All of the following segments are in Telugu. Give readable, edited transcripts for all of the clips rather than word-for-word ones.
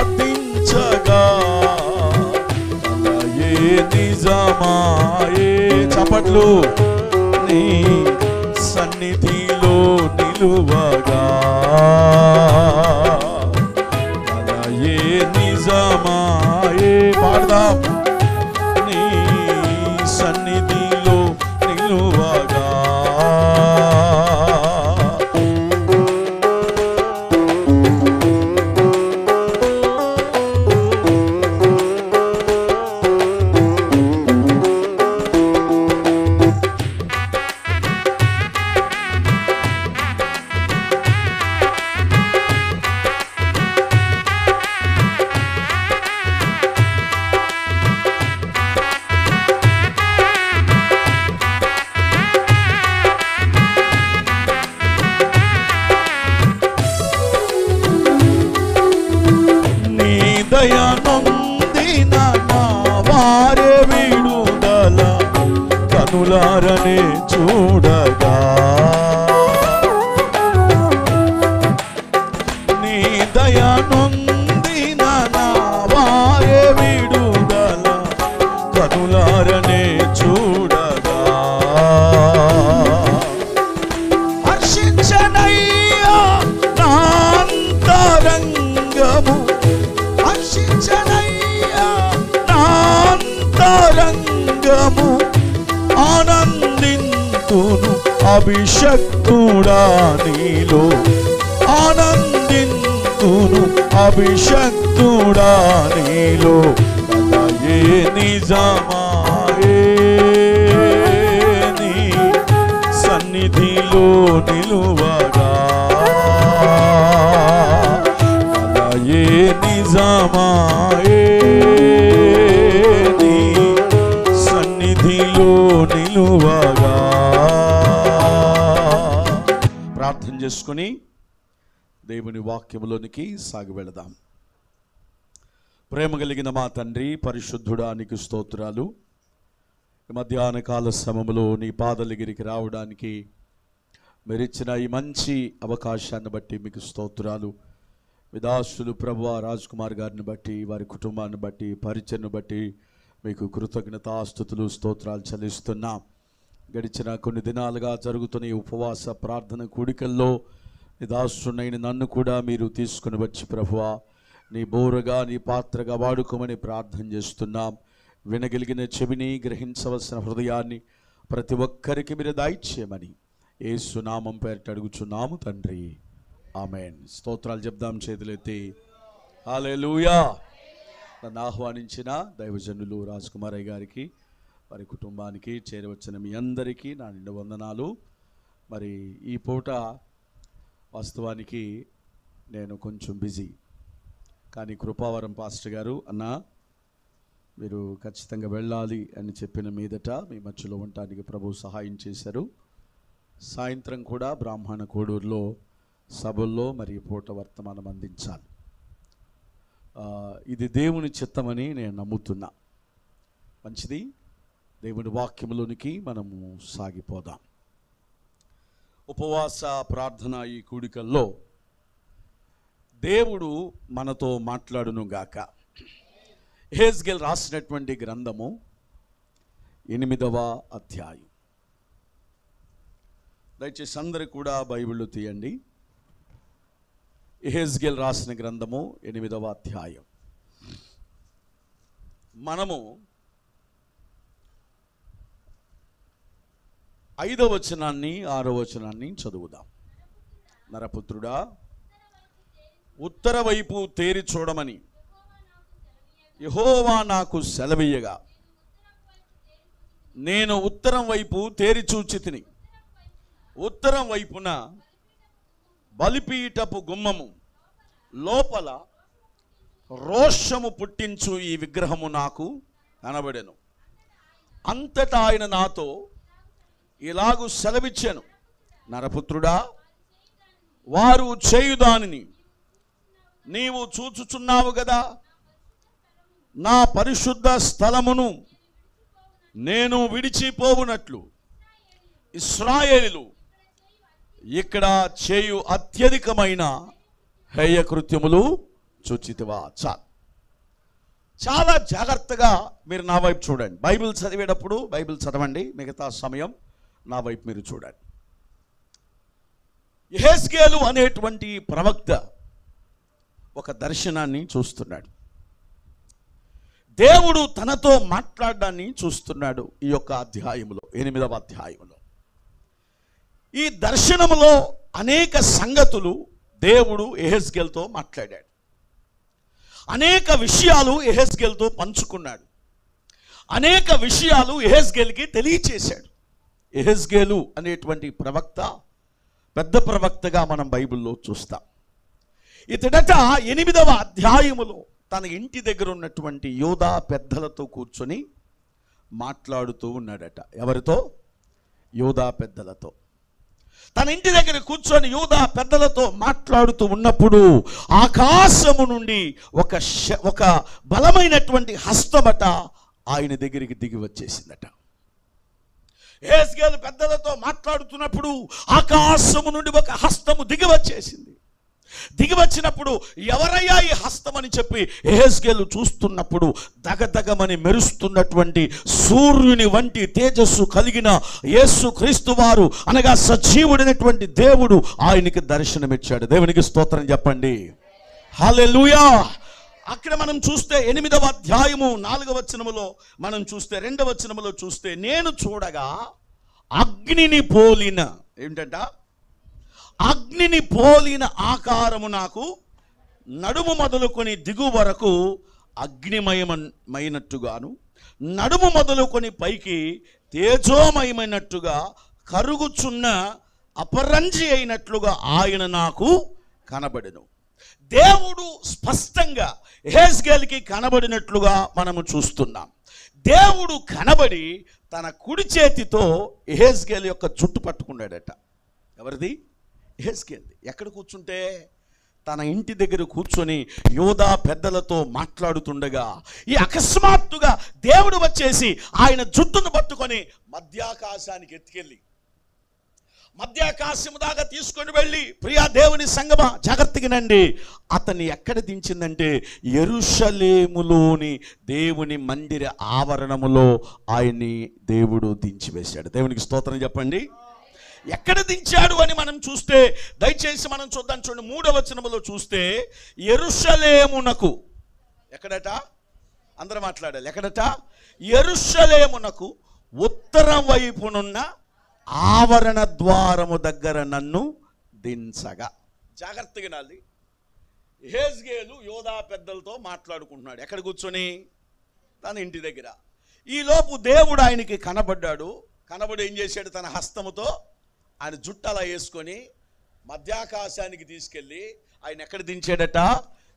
ప్రార్థించగా కలయే నిజమాయే. చప్పట్లు. నీ సన్నిధిలో నిలువగా కలయే నిజమాయే. పాడదాం. నీ సన్నిధిలో నిలువగా దయనొందిన నా వారే విడుదల కనులారనే చూడగా. నీ దయనొందిన నా వారే విడుదల కనులారనే చూడగా. హర్షించనయ్యా నా అంతరంగము, నాంతరంగము ఆనందింతును అభిషక్తుడా నీలో. ఆనందింతును అభిషక్తుడా నీలో. కలయే నిజమాయే. నీ సన్నిధిలో నిలువగా కలయే నిజమాయే. నీ సన్నిధిలో నిలువగా. ప్రార్థన చేసుకుని దేవుని వాక్యములోనికి సాగి వెళదాం. ప్రేమ కలిగిన మా తండ్రి, పరిశుద్ధుడా, నీకు స్తోత్రాలు. మధ్యాహ్న కాల సమయంలో నీ పాదలగిరికి రావడానికి మీరిచ్చిన ఈ మంచి అవకాశాన్ని బట్టి మీకు స్తోత్రాలు. విదాసులు ప్రభువా రాజ్ కుమార్ గారిని బట్టి, వారి కుటుంబాన్ని బట్టి, పరిచయను బట్టి మీకు కృతజ్ఞతాస్తుతులు స్తోత్రాలు చెల్లిస్తున్నాం. గడిచిన కొన్ని దినాలుగా జరుగుతున్న ఈ ఉపవాస ప్రార్థన కూడికల్లో విదాసునైన నన్ను కూడా మీరు తీసుకుని వచ్చి ప్రభువా నీ బోరగా, నీ పాత్రగా వాడుకోమని ప్రార్థన చేస్తున్నాం. వినగలిగిన చెవిని, గ్రహించవలసిన హృదయాన్ని ప్రతి ఒక్కరికి మీరు దయచేయమని యేసు నామం పేరిట అడుగుచున్నాము తండ్రి, ఆమేన్. స్తోత్రాలు చెప్దాం చేతులెత్తి. హల్లెలూయా. నన్ను ఆహ్వానించిన దైవజనులు రాజ్ కుమారయ్య గారికి, వారి కుటుంబానికి, చేరవచ్చిన మీ అందరికీ నా నిండు వందనాలు. మరి ఈ పూట వాస్తవానికి నేను కొంచెం బిజీ, కానీ కృపావరం పాస్టర్ గారు అన్న మీరు ఖచ్చితంగా వెళ్ళాలి అని చెప్పిన మీదట మీ మధ్యలో ఉండటానికి ప్రభు సహాయం చేశారు. సాయంత్రం కూడా బ్రాహ్మణ కోడూరులో సభల్లో మరి పూట వర్తమానం అందించాలి. ఇది దేవుని చిత్తమని నేను నమ్ముతున్నా. మంచిది. దేవుని వాక్యములోనికి మనము సాగిపోదాం. ఉపవాస ప్రార్థన ఈ కూడికల్లో దేవుడు మనతో మాట్లాడును గాక. యెహెజ్కేలు రాసినటువంటి గ్రంథము 8వ అధ్యాయం. దయచేసి అందరూ కూడా బైబిల్ తీయండి. యెహెజ్కేలు రాసిన గ్రంథము 8వ అధ్యాయం. మనము 5వ వచనాన్ని 6వ వచనాన్ని చదువుదాం. నరపుత్రుడా, ఉత్తర వైపు తేరి చూడమని యెహోవా నాకు సెలవీయగా నేను ఉత్తరం వైపు తేరి చూచితిని. ఉత్తరం వైపున బలిపీఠపు గుమ్మము లోపల రోషము పుట్టించు ఈ విగ్రహము నాకు కనబడెను. అంతటా ఆయన నాతో ఇలాగు సెలవిచ్చాను, నరపుత్రుడా, వారు చేయుదానిని నీవు చూచుచున్నావు గదా. నా పరిశుద్ధ స్థలమును నేను విడిచిపోవునట్లు ఇశ్రాయేలీయులు ఇక్కడ చేయు అత్యధికమైన హేయకృత్యములు చూచితివా. చాలా జాగ్రత్తగా మీరు నా వైపు చూడండి. బైబిల్ చదివేటప్పుడు బైబిల్ చదవండి, మిగతా సమయం నా వైపు మీరు చూడండి. యెహెజ్కేలు అనేటువంటి ప్రవక్త ఒక దర్శనాన్ని చూస్తున్నాడు. దేవుడు తనతో మాట్లాడడాన్ని చూస్తున్నాడు. ఈ యొక్క అధ్యాయములో 8వ అధ్యాయములో ఈ దర్శనములో అనేక సంగతులు దేవుడు యెహెజ్కేలుతో మాట్లాడాడు. అనేక విషయాలు యెహెజ్కేలుతో పంచుకున్నాడు. అనేక విషయాలు యెహెజ్కేలుకి తెలియచేశాడు. యెహెజ్కేలు అనేటువంటి ప్రవక్త పెద్ద ప్రవక్తగా మనం బైబిల్లో చూస్తాం. ఇతడట 8వ అధ్యాయములో తన ఇంటి దగ్గర ఉన్నటువంటి యూదా పెద్దలతో కూర్చొని మాట్లాడుతూ ఉన్నాడట. ఎవరితో? యూదా పెద్దలతో. తన ఇంటి దగ్గర కూర్చొని యూదా పెద్దలతో మాట్లాడుతూ ఉన్నప్పుడు ఆకాశము నుండి ఒక బలమైనటువంటి హస్తమట ఆయన దగ్గరికి దిగి వచ్చేసిందట. యెహెజ్కేలు పెద్దలతో మాట్లాడుతున్నప్పుడు ఆకాశము నుండి ఒక హస్తము దిగి వచ్చేసింది. దిగి వచ్చినప్పుడు ఎవరయ్యా ఈ హస్తం అని చెప్పి యెహెజ్కేలు చూస్తున్నప్పుడు దగదగమని మెరుస్తున్నటువంటి సూర్యుని వంటి తేజస్సు కలిగిన యేసు క్రీస్తు వారు అనగా సజీవుడైనటువంటి దేవుడు ఆయనకి దర్శనమిచ్చాడు. దేవునికి స్తోత్రం చెప్పండి. హల్లెలూయా. అక్కడ మనం చూస్తే 8వ అధ్యాయము 4వ వచనములో మనం చూస్తే 2వ వచనములో చూస్తే నేను చూడగా అగ్నిని పోలిన ఏంటంట అగ్నిని పోలిన ఆకారము నాకు నడుము మొదలుకొని దిగు వరకు అగ్నిమయమైనట్టుగాను నడుము మొదలుకొని పైకి తేజోమయమైనట్టుగా కరుగుచున్న అపరంజి అయినట్లుగా ఆయన నాకు కనబడెను. దేవుడు స్పష్టంగా యెహెజ్కేలుకి కనబడినట్లుగా మనము చూస్తున్నాం. దేవుడు కనబడి తన కుడి చేతితో యెహెజ్కేలు యొక్క జుట్టు పట్టుకున్నాడట. ఎవరిది? యెహెజ్కేలుది. ఎక్కడ కూర్చుంటే తన ఇంటి దగ్గర కూర్చొని యూదా పెద్దలతో మాట్లాడుతుండగా ఈ అకస్మాత్తుగా దేవుడు వచ్చేసి ఆయన జుట్టును పట్టుకొని మధ్యాకాశానికి ఎత్తుకెళ్ళి మధ్యాకాశము దాకా తీసుకొని వెళ్ళి, ప్రియా దేవుని సంగమా జాగ్రత్తగానండి, అతన్ని ఎక్కడ దించిందంటే యెరూషలేములోని దేవుని మందిర ఆవరణములో ఆయన్ని దేవుడు దించివేశాడు. దేవునికి స్తోత్రం చెప్పండి. ఎక్కడ దించాడు అని మనం చూస్తే దయచేసి మనం చూద్దాం. చూడండి 3వ వచనములో చూస్తే యెరూషలేమునకు ఎక్కడట? అందరూ మాట్లాడాలి. ఎక్కడట? యెరూషలేమునకు ఉత్తరం వైపునున్న ఆవరణ ద్వారము దగ్గర నన్ను దించగా. జాగ్రత్తగా నాలి. యెహెజ్కేలు యూదా పెద్దలతో మాట్లాడుకుంటున్నాడు. ఎక్కడ కూర్చొని? తన ఇంటి దగ్గర. ఈలోపు దేవుడు ఆయనకి కనబడ్డాడు. కనబడి ఏం చేశాడు? తన హస్తముతో ఆయన జుట్టు అలా వేసుకొని మధ్యాకాశానికి తీసుకెళ్ళి ఆయన ఎక్కడ దించాడట?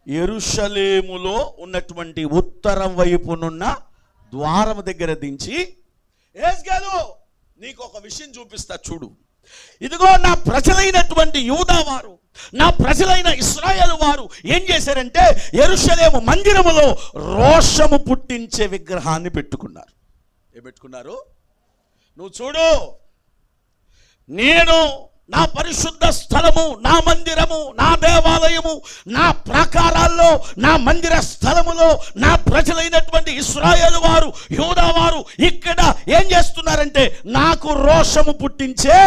యెరూషలేములో ఉన్నటువంటి ఉత్తరం వైపునున్న ద్వారం దగ్గర దించి, యెహెజ్కేలు నీకు ఒక విషయం చూపిస్తా చూడు. ఇదిగో నా ప్రజలైనటువంటి యూదా వారు, నా ప్రజలైన ఇశ్రాయేలు వారు ఏం చేశారంటే యెరూషలేము మందిరములో రోషము పుట్టించే విగ్రహాన్ని పెట్టుకున్నారు. ఏం పెట్టుకున్నారు? నువ్వు చూడు, నేను నా పరిశుద్ధ స్థలము, నా మందిరము, నా దేవాలయము, నా ప్రాకారాల్లో, నా మందిర స్థలములో నా ప్రజలైనటువంటి ఇశ్రాయేలు వారు, యూదా వారు ఇక్కడ ఏం చేస్తున్నారంటే నాకు రోషము పుట్టించే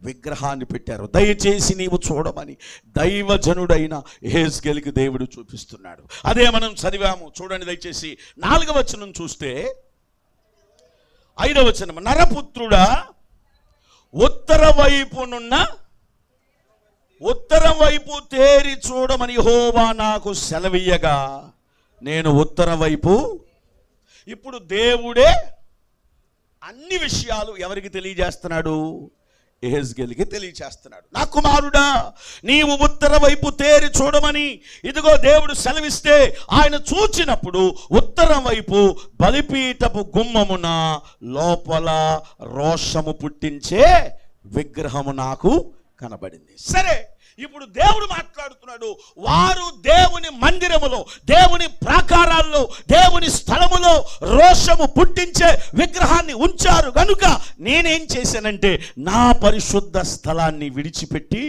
విగ్రహాన్ని పెట్టారు. దయచేసి నీవు చూడమని దైవజనుడైన యెహెజ్కేలుకి దేవుడు చూపిస్తున్నాడు. అదే మనం చదివాము. చూడండి దయచేసి 4వ వచనం చూస్తే 5వ వచనం, నరపుత్రుడా ఉత్తరం వైపు తేరి చూడమని యెహోవా నాకు సెలవీయగా నేను ఉత్తరం వైపు. ఇప్పుడు దేవుడే అన్ని విషయాలు ఎవరికి తెలియజేస్తున్నాడు? యెహెజ్కేలుకి తెలియచేస్తున్నాడు. నా కుమారుడా, నీవు ఉత్తర వైపు తేరి చూడమని ఇదిగో దేవుడు సెలవిస్తే ఆయన చూచినప్పుడు ఉత్తరం వైపు బలిపీఠపు గుమ్మమున లోపల రోషము పుట్టించే విగ్రహము నాకు కనబడింది. సరే, ఇప్పుడు దేవుడు మాట్లాడుతున్నాడు. వారు దేవుని మందిరములో, దేవుని ప్రాకారాల్లో, దేవుని స్థలములో రోషము పుట్టించే విగ్రహాన్ని ఉంచారు గనుక నేనేం చేశానంటే నా పరిశుద్ధ స్థలాన్ని విడిచిపెట్టి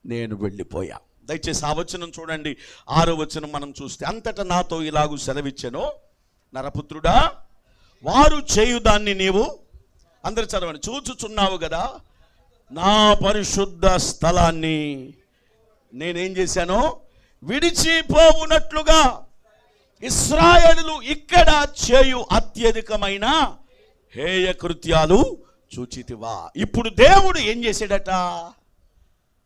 నేను వెళ్ళిపోయా. దయచేసి ఆ వచనం చూడండి, 6వ వచనం మనం చూస్తే, అంతటా నాతో ఇలాగూ సెలవిచ్చెను, నరపుత్రుడా, వారు చేయు దాన్ని నీవు, అందరు చదవండి, చూచుచున్నావు కదా, నా పరిశుద్ధ స్థలాన్ని నేనేం చేశాను, విడిచిపోవునట్లుగా ఇశ్రాయేలులు ఇక్కడ చేయు అత్యధికమైన హేయ కృత్యాలు చూచితివా. ఇప్పుడు దేవుడు ఏం చేశాడట,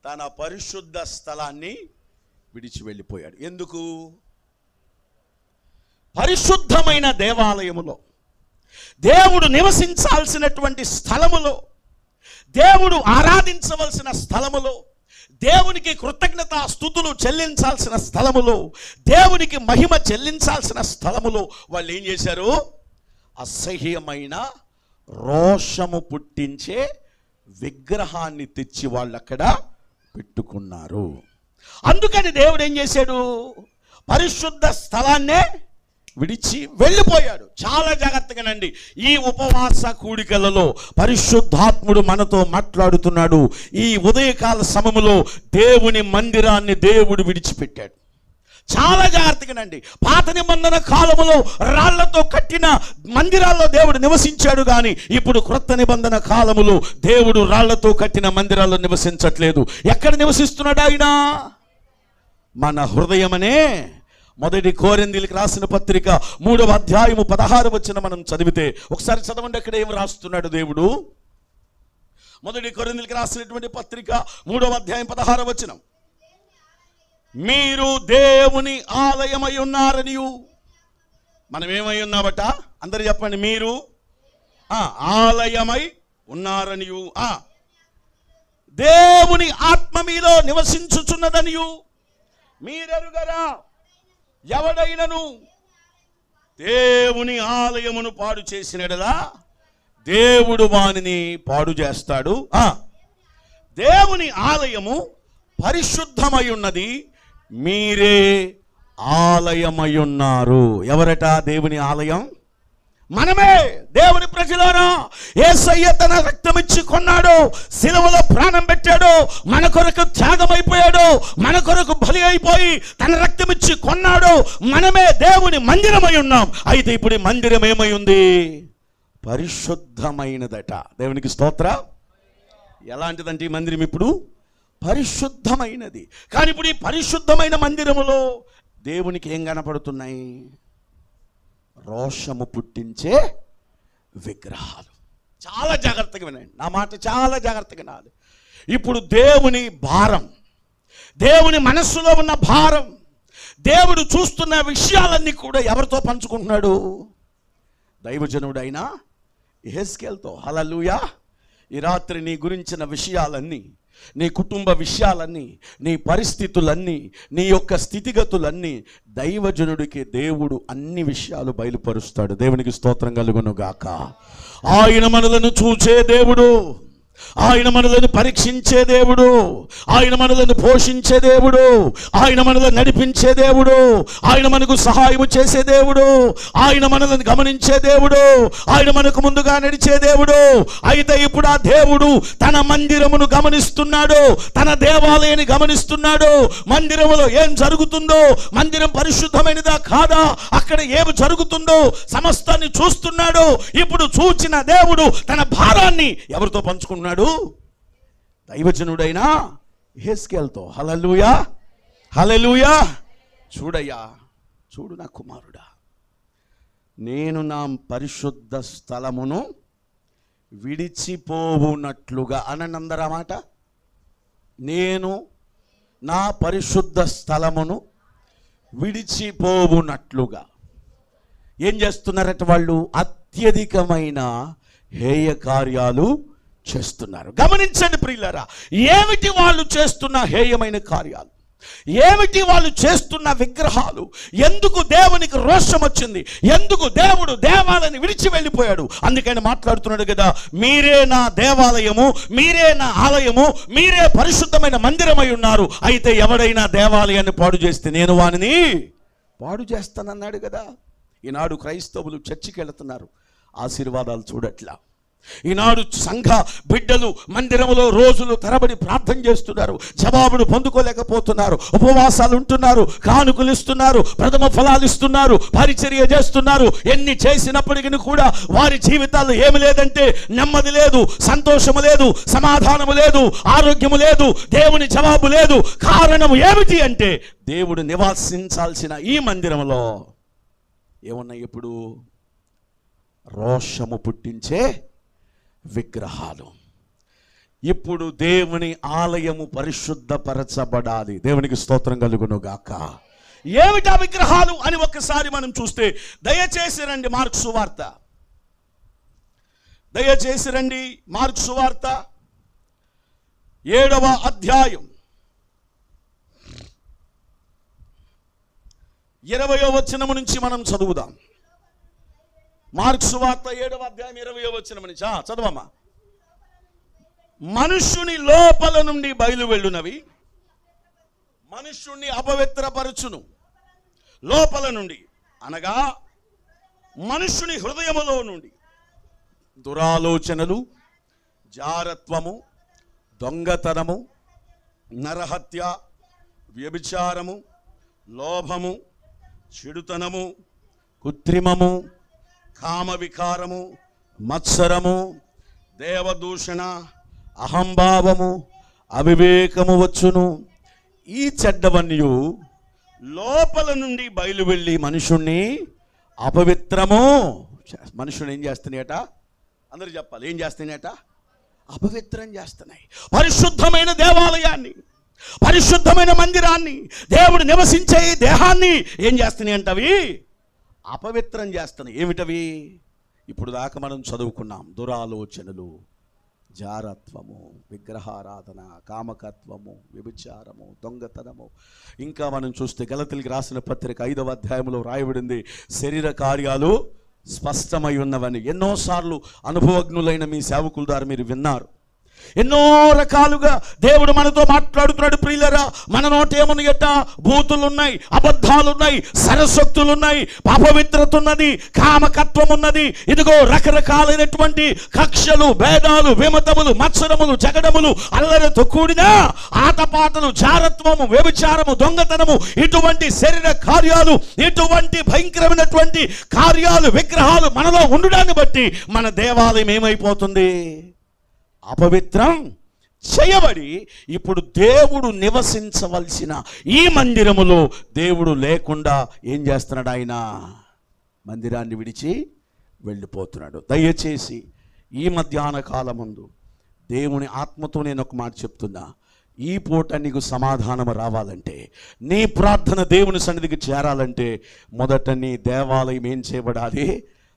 తన పరిశుద్ధ స్థలాన్ని విడిచి వెళ్ళిపోయాడు. ఎందుకు? పరిశుద్ధమైన దేవాలయములో, దేవుడు నివసించాల్సినటువంటి స్థలములో, దేవుడు ఆరాధించవలసిన స్థలములో, దేవునికి కృతజ్ఞత స్తుతులు చెల్లించాల్సిన స్థలములో, దేవునికి మహిమ చెల్లించాల్సిన స్థలములో వాళ్ళు ఏం చేశారు, అసహ్యమైన రోషము పుట్టించే విగ్రహాన్ని తెచ్చి వాళ్ళు అక్కడ పెట్టుకున్నారు. అందుకని దేవుడు ఏం చేశాడు, పరిశుద్ధ స్థలాన్నే విడిచి వెళ్ళిపోయాడు. చాలా జాగ్రత్తగానండి, ఈ ఉపవాస కూడికలలో పరిశుద్ధాత్ముడు మనతో మాట్లాడుతున్నాడు. ఈ ఉదయకాల సమయంలో దేవుని మందిరాన్ని దేవుడు విడిచిపెట్టాడు. చాలా జాగ్రత్తగానండి, పాత నిబంధన కాలములో రాళ్లతో కట్టిన మందిరాల్లో దేవుడు నివసించాడు, కానీ ఇప్పుడు క్రొత్త నిబంధన కాలములో దేవుడు రాళ్లతో కట్టిన మందిరాల్లో నివసించట్లేదు. ఎక్కడ నివసిస్తున్నాడు ఆయన? మన హృదయమనే. మొదటి కొరింథీయులకు రాసిన పత్రిక 3వ అధ్యాయము 16వ వచనం మనం చదివితే, ఒకసారి చదవండి, అక్కడ ఏం రాస్తున్నాడు దేవుడు. మొదటి కొరింథీయులకు రాసినటువంటి పత్రిక 3వ అధ్యాయం 16వ వచనం, మీరు దేవుని ఆలయమై ఉన్నారనియు. మనం ఏమై ఉన్నామట? అందరు చెప్పండి, మీరు ఆలయమై ఉన్నారనియు, దేవుని ఆత్మ మీలో నివసించుచున్నదనియు మీరెరుగరా. ఎవడైనను దేవుని ఆలయమును పాడు చేసినడలా దేవుడు వానిని పాడు చేస్తాడు. దేవుని ఆలయము పరిశుద్ధమై ఉన్నది, మీరే ఆలయమై ఉన్నారు. ఎవరట దేవుని ఆలయం? మనమే. దేవుని ప్రజలారా, యేసయ్య తన రక్తం ఇచ్చి కొన్నాడు, శిలువలో ప్రాణం పెట్టాడు, మన కొరకు త్యాగమైపోయాడు, మన కొరకు బలి అయిపోయి తన రక్తం ఇచ్చి కొన్నాడు. మనమే దేవుని మందిరమై ఉన్నాం. అయితే ఇప్పుడు ఈ మందిరం ఏమై ఉంది? పరిశుద్ధమైనదట. దేవునికి స్తోత్రం. ఎలాంటిదంటే ఈ మందిరం ఇప్పుడు పరిశుద్ధమైనది. కానీ ఇప్పుడు ఈ పరిశుద్ధమైన మందిరములో దేవునికి ఏం కనపడుతున్నాయి? రోషము పుట్టించే విగ్రహాలు. చాలా జాగ్రత్తగా వినండి, నా మాట చాలా జాగ్రత్తగా వినాలి. ఇప్పుడు దేవుని భారం, దేవుని మనస్సులో ఉన్న భారం, దేవుడు చూస్తున్న విషయాలన్నీ కూడా ఎవరితో పంచుకుంటున్నాడు? దైవజనుడైన యెహెజ్కేలుతో. హల్లెలూయా. ఈ రాత్రి నీ గురించిన విషయాలన్నీ, నీ కుటుంబ విషయాలన్నీ, నీ పరిస్థితులన్నీ, నీ యొక్క స్థితిగతులన్నీ దైవజనుడికి దేవుడు అన్ని విషయాలు బయలుపరుస్తాడు. దేవునికి స్తోత్రం కలుగును గాక. ఆయన మనలను చూచే దేవుడు, ఆయన మనలను పరీక్షించే దేవుడు, ఆయన మనలను పోషించే దేవుడు, ఆయన మనలను నడిపించే దేవుడు, ఆయన మనకు సహాయం చేసే దేవుడు, ఆయన మనలను గమనించే దేవుడు, ఆయన మనకు ముందుగా నడిచే దేవుడు. అయితే ఇప్పుడు ఆ దేవుడు తన మందిరమును గమనిస్తున్నాడు, తన దేవాలయాన్ని గమనిస్తున్నాడు. మందిరములో ఏం జరుగుతుందో, మందిరం పరిశుద్ధమైనదా కాదా, అక్కడ ఏమి జరుగుతుందో సమస్తాన్ని చూస్తున్నాడు. ఇప్పుడు చూచిన దేవుడు తన భారాన్ని ఎవరితో పంచుకుంటున్నాడు? దైవజనుడైన యెహెజ్కేలుతో. హల్లెలూయా, హల్లెలూయా. చూడయ్యా, చూడు నా కుమారుడా, నేను నా పరిశుద్ధ స్థలమును విడిచిపోవునట్లుగా అనందరా మాట. నేను నా పరిశుద్ధ స్థలమును విడిచిపోవునట్లుగా ఏం చేస్తున్నారట వాళ్ళు? అత్యధికమైన హేయ కార్యాలు చేస్తున్నారు. గమనించండి ప్రియులారా, ఏమిటి వాళ్ళు చేస్తున్న హేయమైన కార్యాలు, ఏమిటి వాళ్ళు చేస్తున్న విగ్రహాలు? ఎందుకు దేవునికి రోషం వచ్చింది? ఎందుకు దేవుడు దేవాలయాన్ని విడిచి వెళ్ళిపోయాడు? అందుకని మాట్లాడుతున్నాడు కదా, మీరే నా దేవాలయము, మీరే నా ఆలయము, మీరే పరిశుద్ధమైన మందిరమై ఉన్నారు. అయితే ఎవడైనా దేవాలయాన్ని పాడు చేస్తే నేను వానిని పాడు చేస్తానన్నాడు కదా. ఈనాడు క్రైస్తవులు చర్చికి వెళుతున్నారు, ఆశీర్వాదాలు చూడట్లా. ఈనాడు సంఘ బిడ్డలు మందిరంలో రోజులు తరబడి ప్రార్థన చేస్తున్నారు, జవాబును పొందుకోలేకపోతున్నారు, ఉపవాసాలు ఉంటున్నారు, కానుకలు ఇస్తున్నారు, ప్రథమ ఫలాలు ఇస్తున్నారు, పరిచర్య చేస్తున్నారు. ఎన్ని చేసినప్పటికీ కూడా వారి జీవితాల్లో ఏమి లేదంటే నెమ్మది లేదు, సంతోషము లేదు, సమాధానము లేదు, ఆరోగ్యము లేదు, దేవుని జవాబు లేదు. కారణం ఏమిటి అంటే దేవుడు నివాసించాల్సిన ఈ మందిరంలో ఏమున్నాయి? ఇప్పుడు రోషము పుట్టించే విగ్రహాలు. ఇప్పుడు దేవుని ఆలయము పరిశుద్ధపరచబడాలి. దేవునికి స్తోత్రం కలుగును గాక. ఏమిటా విగ్రహాలు అని ఒక్కసారి మనం చూస్తే, దయచేసి రండి మార్కు సువార్త, దయచేసి రండి మార్కు సువార్త 7వ అధ్యాయం 20వ వచనము నుంచి మనం చదువుదాం. మార్కు సువార్త 7వ అధ్యాయం 20వ వచనం నుంచి చదవమ్మా. మనుష్యుని లోపల నుండి బయలు వెళ్ళునవి మనుష్యుణ్ణి అపవిత్రపరచును. లోపల నుండి అనగా మనుష్యుని హృదయములో నుండి దురాలోచనలు, జారత్వము, దొంగతనము, నరహత్య, వ్యభిచారము, లోభము, చెడుతనము, కృత్రిమము, కామవికారము, మత్సరము, దేవదూషణ, అహంభావము, అవివేకము వచ్చును. ఈ చెడ్డవన్నీ లోపల నుండి బయలు వెళ్ళి మనుషుణ్ణి అపవిత్రము. మనుషుని ఏం చేస్తున్నాయట? అందరూ చెప్పాలి, ఏం చేస్తున్నాయట? అపవిత్రం చేస్తున్నాయి. పరిశుద్ధమైన దేవాలయాన్ని, పరిశుద్ధమైన మందిరాన్ని, దేవుడు నివసించే దేహాన్ని ఏం చేస్తున్నాయి అంటవి? అపవిత్రం చేస్తున్నాయి. ఏమిటవి? ఇప్పుడు దాకా మనం చదువుకున్నాం. దురాలోచనలు, జారత్వము, విగ్రహారాధన, కామకత్వము, వ్యభిచారము, దొంగతనము. ఇంకా మనం చూస్తే గలతీయులకు రాసిన పత్రిక 5వ అధ్యాయంలో రాయబడింది, శరీర కార్యాలు స్పష్టమై ఉన్నవని. ఎన్నోసార్లు అనుభవజ్ఞులైన మీ సేవకుల ద్వారా మీరు విన్నారు. ఎన్నో రకాలుగా దేవుడు మనతో మాట్లాడుతున్నాడు. ప్రియులరా, మన నోట ఏమున్నాయట? బూతులున్నాయి, అబద్ధాలున్నాయి, సరస్వక్తులున్నాయి, అపవిత్రత ఉన్నది, కామకత్వం ఉన్నది. ఇదిగో రకరకాలైనటువంటి కక్షలు, భేదాలు, విమతములు, మత్సరములు, జగడములు, అల్లరితో కూడిన ఆటపాటలు, జారత్వము, వ్యభిచారము, దొంగతనము, ఇటువంటి శరీర కార్యాలు, ఇటువంటి భయంకరమైనటువంటి కార్యాలు, విగ్రహాలు మనలో ఉండడాన్ని బట్టి మన దేవాలయం ఏమైపోతుంది? అపవిత్రం చేయబడి ఇప్పుడు దేవుడు నివసించవలసిన ఈ మందిరములో దేవుడు లేకుండా ఏం చేస్తున్నాడు? ఆయన మందిరాన్ని విడిచి వెళ్ళిపోతున్నాడు. దయచేసి ఈ మధ్యాహ్న కాలం ముందు దేవుని ఆత్మతో నేను ఒక మాట చెప్తున్నా. ఈ పూట నీకు సమాధానం రావాలంటే, నీ ప్రార్థన దేవుని సన్నిధికి చేరాలంటే, మొదట నీ దేవాలయం ఏం చేయబడాలి?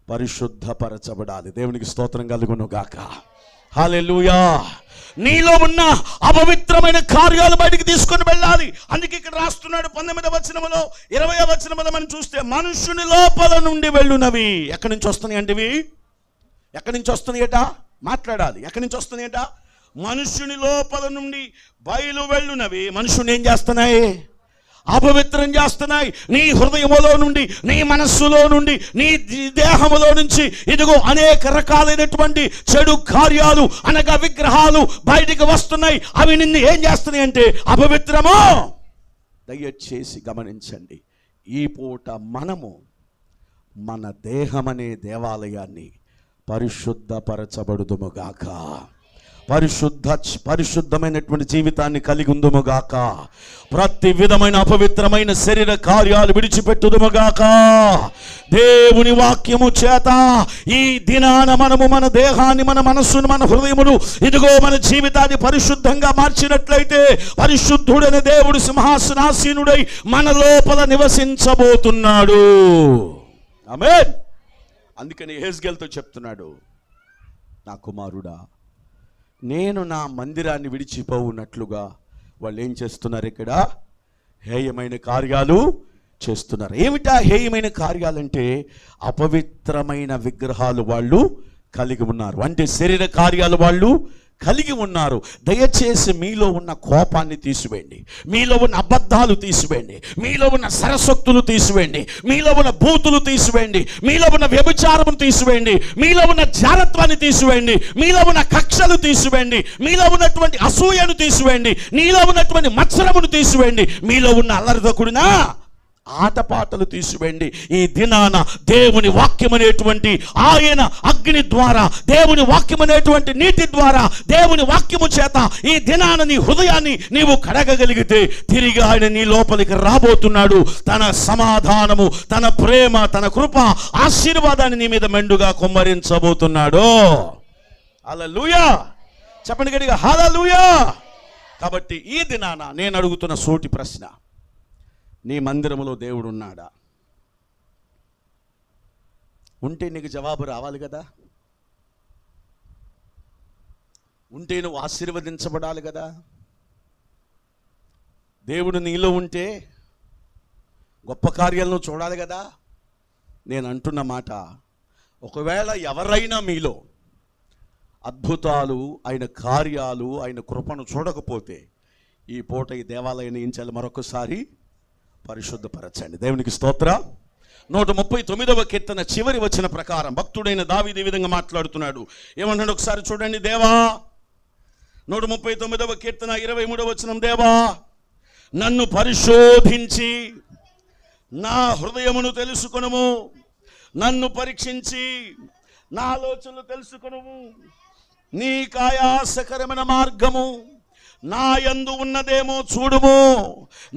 పరిశుద్ధపరచబడాలి. దేవునికి స్తోత్రం కలుగును గాక. హల్లెలూయా. నీలో ఉన్న అపవిత్రమైన కార్యాలు బయటికి తీసుకొని వెళ్ళాలి. అందుకే ఇక్కడ రాస్తున్నాడు 19వ వచనములో 20వ వచనములో మనం చూస్తే, మనుషుని లోపల నుండి వెళ్ళునవి. ఎక్కడి నుంచి వస్తున్నాయి అంటే? ఎక్కడి నుంచి వస్తున్నాయట? మాట్లాడాలి. ఎక్కడి నుంచి వస్తున్నాయట? మనుషుని లోపల నుండి బయలు వెళ్ళునవి. మనుషుని ఏం చేస్తున్నాయి? అపవిత్రం చేస్తున్నాయి. నీ హృదయములో నుండి, నీ మనస్సులో నుండి, నీ దేహములో నుంచి ఇదిగో అనేక రకాలైనటువంటి చెడు కార్యాలు అనగా విగ్రహాలు బయటికి వస్తున్నాయి. అవి నిన్ను ఏం చేస్తున్నాయి అంటే అపవిత్రము. దయచేసి గమనించండి, ఈ పూట మనము మన దేహమనే దేవాలయాన్ని పరిశుద్ధపరచబడుదుముగాక, పరిశుద్ధమైనటువంటి జీవితాన్ని కలిగి ఉందుముగాక, ప్రతి విధమైన అపవిత్రమైన శరీర కార్యాలు విడిచిపెట్టుదుముగాక. దేవుని వాక్యము చేత ఈ దినాన మనము మన దేహాన్ని, మన మనస్సును, మన హృదయమును, ఇదిగో మన జీవితాన్ని పరిశుద్ధంగా మార్చినట్లయితే పరిశుద్ధుడైన దేవుడు సింహాసనాసీనుడై మన లోపల నివసించబోతున్నాడు. ఆమేన్. అందుకని యెహెజ్కేలుతో చెప్తున్నాడు, నా కుమారుడా, నేను నా మందిరాన్ని విడిచిపోవున్నట్లుగా వాళ్ళు ఏం చేస్తున్నారు? ఇక్కడ హేయమైన కార్యాలు చేస్తున్నారు. ఏమిటా హేయమైన కార్యాలంటే అపవిత్రమైన విగ్రహాలు వాళ్ళు కలిగి ఉన్నారు. అంటే శరీర కార్యాలు వాళ్ళు కలిగి ఉన్నారు. దయచేసి మీలో ఉన్న కోపాన్ని తీసివేయండి, మీలో ఉన్న అబద్ధాలు తీసివేయండి, మీలో ఉన్న సరసక్తులు తీసివేయండి, మీలో ఉన్న బూతులు తీసివేయండి, మీలో ఉన్న వ్యభిచారమును తీసివేయండి, మీలో ఉన్న జారత్వాన్ని తీసివేయండి, మీలో ఉన్న కక్షలు తీసివేయండి, మీలో ఉన్నటువంటి అసూయను తీసివేయండి, మీలో ఉన్నటువంటి మత్సరమును తీసివేయండి, మీలో ఉన్న అల్లరితో కూడిన ఆటపాటలు తీసివేయండి. ఈ దినాన దేవుని వాక్యం అనేటువంటి ఆయన అగ్ని ద్వారా, దేవుని వాక్యం అనేటువంటి నీటి ద్వారా, దేవుని వాక్యము చేత ఈ దినాన నీ హృదయాన్ని నీవు కడగగలిగితే తిరిగి ఆయన నీ లోపలికి రాబోతున్నాడు. తన సమాధానము, తన ప్రేమ, తన కృప, ఆశీర్వాదాన్ని నీ మీద మెండుగా కుమ్మరించబోతున్నాడు. హల్లెలూయా. చెప్పండి గట్టిగా హల్లెలూయా. కాబట్టి ఈ దినాన నేను అడుగుతున్న సూటి ప్రశ్న, నీ మందిరంలో దేవుడు ఉన్నాడా? ఉంటే నీకు జవాబు రావాలి కదా. ఉంటే నువ్వు ఆశీర్వదించబడాలి కదా. దేవుడు నీలో ఉంటే గొప్ప కార్యాలను చూడాలి కదా. నేను అంటున్న మాట, ఒకవేళ ఎవరైనా మీలో అద్భుతాలు, ఆయన కార్యాలు, ఆయన కృపను చూడకపోతే ఈ పూట ఈ దేవాలయాన్ని ఏం చేయాలి? మరొకసారి పరిశుద్ధపరచండి. దేవునికి స్తోత్ర. 139వ కీర్తన చివరి వచన ప్రకారం భక్తుడైన దావీదు ఈ విధంగా మాట్లాడుతున్నాడు. ఏమన్నాడు ఒకసారి చూడండి. దేవా, 139వ కీర్తన 23వ వచనం, దేవా నన్ను పరిశోధించి నా హృదయమును తెలుసుకొనుము, నన్ను పరీక్షించి నా ఆలోచనలు తెలుసుకొనుము, నీకు ఆయాసకరమైన మార్గము నా యందు ఉన్నదేమో చూడుము,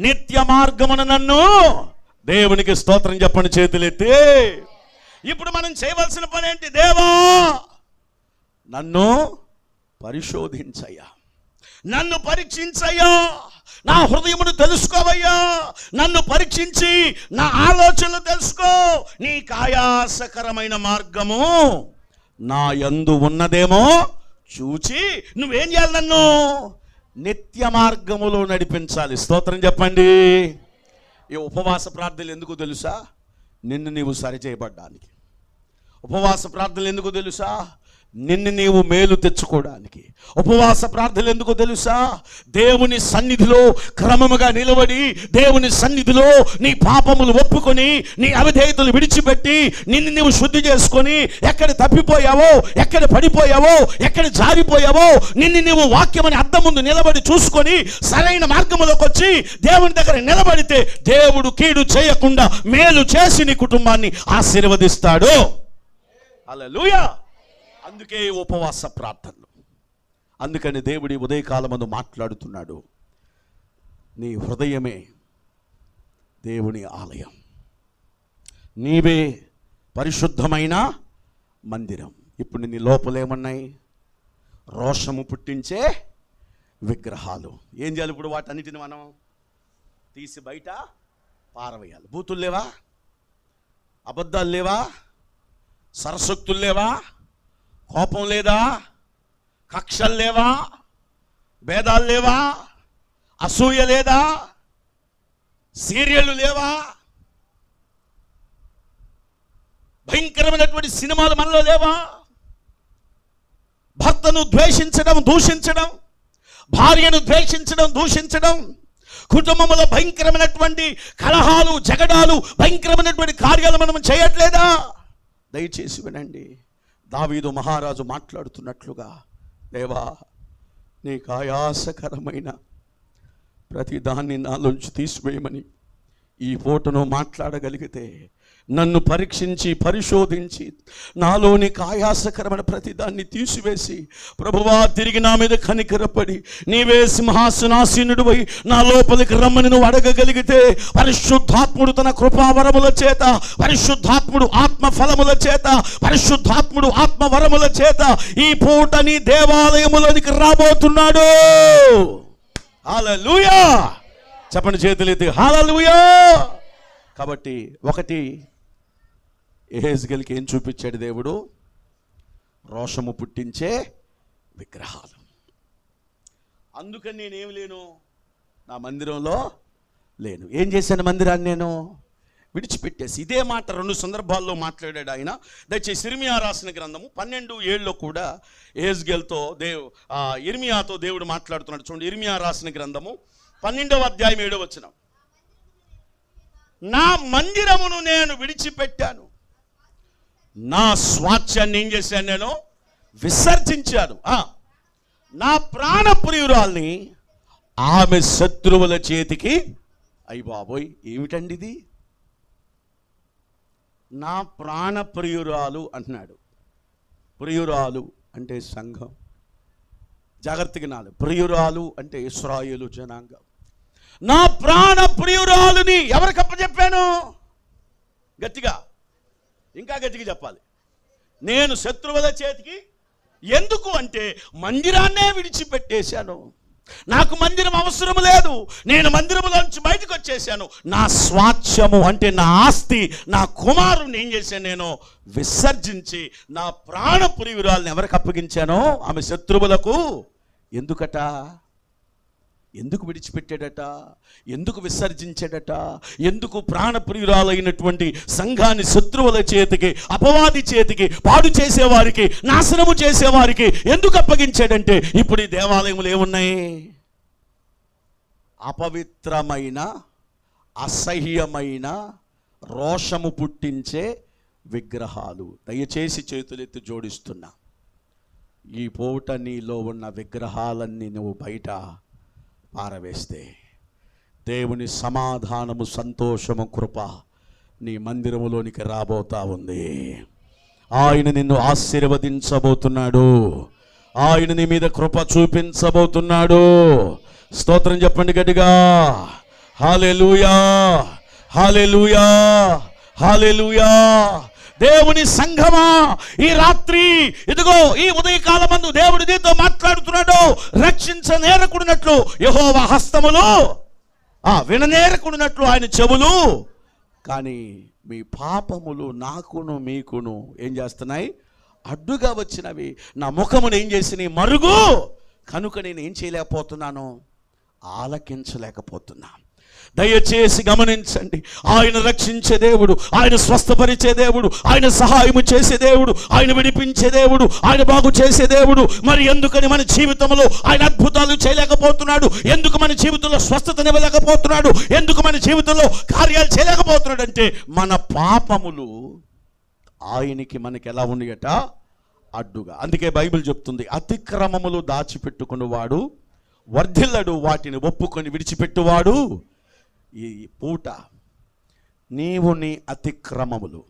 నిత్య మార్గమున నన్ను. దేవునికి స్తోత్రం చెప్పండి చేతులెత్తి. ఇప్పుడు మనం చేయవలసిన పని ఏంటి? దేవా నన్ను పరిశోధించయ్యా, నన్ను పరీక్షించయ్యా, నా హృదయమును తెలుసుకోవయ్యా, నన్ను పరీక్షించి నా ఆలోచనలు తెలుసుకో, నీకు ఆయాసకరమైన మార్గము నా యందు ఉన్నదేమో చూచి నువ్వేం చేయాలి? నన్ను నిత్య మార్గములో నడిపించాలి. స్తోత్రం చెప్పండి. ఈ ఉపవాస ప్రార్థనలు ఎందుకు తెలుసా? నిన్ను నీవు సరిచేయబడ్డానికి. ఉపవాస ప్రార్థనలు ఎందుకు తెలుసా? నిన్ను నీవు మేలు తెచ్చుకోవడానికి. ఉపవాస ప్రార్థనలు ఎందుకు తెలుసా? దేవుని సన్నిధిలో క్రమముగా నిలబడి, దేవుని సన్నిధిలో నీ పాపములు ఒప్పుకొని, నీ అవిధేయతలు విడిచిపెట్టి, నిన్ను నీవు శుద్ధి చేసుకొని, ఎక్కడ తప్పిపోయావో, ఎక్కడ పడిపోయావో, ఎక్కడ జారిపోయావో, నిన్ను నీవు వాక్యమని అద్దం ముందు నిలబడి చూసుకొని సరైన మార్గంలోకి వచ్చి దేవుని దగ్గర నిలబడితే దేవుడు కీడు చేయకుండా మేలు చేసి నీ కుటుంబాన్ని ఆశీర్వదిస్తాడు. హల్లెలూయా. అందుకే ఉపవాస ప్రార్థనలు. అందుకని దేవుడి ఉదయకాలమందు మాట్లాడుతున్నాడు, నీ హృదయమే దేవుని ఆలయం, నీవే పరిశుద్ధమైన మందిరం. ఇప్పుడు నీ లోపలేమన్నాయి? రోషము పుట్టించే విగ్రహాలు. ఏం చేయాలి ఇప్పుడు? వాటన్నిటిని మనం తీసి బయట పారవేయాలి. బూతులు లేవా? అబద్ధాలు లేవా? సరసక్తులు లేవా? కోపం లేదా? కక్షలు లేవా? భేదాలు లేవా? అసూయ లేదా? సీరియళ్ళు లేవా? భయంకరమైనటువంటి సినిమాలు మనలో లేవా? భర్తను ద్వేషించడం, దూషించడం, భార్యను ద్వేషించడం, దూషించడం, కుటుంబంలో భయంకరమైనటువంటి కలహాలు, జగడాలు, భయంకరమైనటువంటి కార్యాలు మనం చేయట్లేదా? దయచేసి వినండి. దావీదు మహారాజు మాట్లాడుతున్నట్లుగా, దేవా నీకు ఆయాసకరమైన ప్రతి దాన్ని నాలోంచి తీసివేయమని ఈ పూటను మాట్లాడగలిగితే, నన్ను పరీక్షించి పరిశోధించి నాలోని ఆయాసకరమైన ప్రతిదాన్ని తీసివేసి, ప్రభువా తిరిగి నా మీద కనికరపడి నీవే సింహాసనాసీనుడివై నా లోపలికి రమ్మని నువ్వు అడగగలిగితే, పరిశుద్ధాత్ముడు తన కృపావరముల చేత, పరిశుద్ధాత్ముడు ఆత్మ ఫలముల చేత, పరిశుద్ధాత్ముడు ఆత్మ వరముల చేత ఈ పూట నీ దేవాలయములోనికి రాబోతున్నాడు. హల్లెలూయా. చెప్పండి చేతులెత్తి హల్లెలూయా. కాబట్టి ఒకటి, యెహెజ్కేలుకి ఏం చూపించాడు దేవుడు? రోషము పుట్టించే విగ్రహాలు. అందుకని నేనేం లేను, నా మందిరంలో లేను. ఏం చేశాను? మందిరాన్ని నేను విడిచిపెట్టేసి. ఇదే మాట 2 సందర్భాల్లో మాట్లాడాడు ఆయన. దయచేసి ఇర్మియా రాసిన గ్రంథము 12:7 కూడా యెహెజ్కేలుతో ఇర్మియాతో దేవుడు మాట్లాడుతున్నాడు. చూడండి, ఇర్మియా రాసిన గ్రంథము 12వ అధ్యాయం 7వ వచనం. నా మందిరమును నేను విడిచిపెట్టాను, నా స్వాస్థ్యాన్ని ఏం చేశాను, నేను విసర్జించాను. నా ప్రాణప్రియురాల్ని ఆమె శత్రువుల చేతికి. అయ్య బాబోయ్, ఏమిటండి ఇది? నా ప్రాణప్రియురాలు అంటున్నాడు. ప్రియురాలు అంటే సంఘం. జాగ్రత్తగా నాలు. ప్రియురాలు అంటే ఇశ్రాయేలు జనాంగం. నా ప్రాణ ప్రియురాలుని ఎవరికి అప్పచెప్పాను? గట్టిగా, ఇంకా గట్టిగా చెప్పాలి. నేను శత్రువుల చేతికి. ఎందుకు అంటే మందిరాన్నే విడిచిపెట్టేశాను. నాకు మందిరం అవసరం లేదు, నేను మందిరంలోంచి బయటకు వచ్చేసాను. నా స్వాస్థ్యము అంటే నా ఆస్తి, నా కుమారుని ఏం చేశాను, నేను విసర్జించి నా ప్రాణ ప్రియురాలను ఎవరికి అప్పగించానో ఆమె శత్రువులకు. ఎందుకట? ఎందుకు విడిచిపెట్టాడట? ఎందుకు విసర్జించాడట? ఎందుకు ప్రాణప్రియురాలైనటువంటి సంఘాన్ని శత్రువుల చేతికి, అపవాది చేతికి, పాడు చేసేవారికి, నాశనము చేసేవారికి ఎందుకు అప్పగించాడంటే, ఇప్పుడు ఈ దేవాలయములు ఏమున్నాయి? అపవిత్రమైన, అసహ్యమైన, రోషము పుట్టించే విగ్రహాలు. దయచేసి చేతులెత్తి జోడిస్తున్నా. ఈ పూట నీలో ఉన్న విగ్రహాలన్నీ నువ్వు బయట పారవేస్తే దేవుని సమాధానము, సంతోషము, కృప నీ మందిరములోనికి రాబోతా ఉంది. ఆయన నిన్ను ఆశీర్వదించబోతున్నాడు. ఆయన నీ మీద కృప చూపించబోతున్నాడు. స్తోత్రం చెప్పండి గట్టిగా. హల్లెలూయా, హల్లెలూయా, హల్లెలూయా. దేవుని సంఘమా, ఈ రాత్రి ఇదిగో ఈ ఉదయకాలమందు దేవుడు నీతో మాట్లాడుతున్నాడు. రక్షించనేరకుడినట్లు యెహోవా హస్తములు, విననేరకుడినట్లు ఆయన చెవులు. కానీ మీ పాపములు నాకును మీకును ఏం చేస్తున్నాయి? అడ్డుగా వచ్చినవి. నా ముఖమును ఏం చేసినాయి? మరుగు. కనుక నేను ఏం చేయలేకపోతున్నాను? ఆలకించలేకపోతున్నా. దయచేసి గమనించండి. ఆయన రక్షించే దేవుడు, ఆయన స్వస్థపరిచే దేవుడు, ఆయన సహాయము చేసే దేవుడు, ఆయన విడిపించే దేవుడు, ఆయన బాగు చేసే దేవుడు. మరి ఎందుకని మన జీవితంలో ఆయన అద్భుతాలు చేయలేకపోతున్నాడు? ఎందుకు మన జీవితంలో స్వస్థతనివ్వలేకపోతున్నాడు? ఎందుకు మన జీవితంలో కార్యాలు చేయలేకపోతున్నాడు అంటే, మన పాపములు ఆయనకి మనకి ఎలా ఉన్నాయట? అడ్డుగా. అందుకే బైబిల్ చెప్తుంది, అతిక్రమములు దాచిపెట్టుకున్నవాడు వర్ధిల్లడు, వాటిని ఒప్పుకొని విడిచిపెట్టువాడు. ఈ పూట నీవు నీ అతిక్రమములు,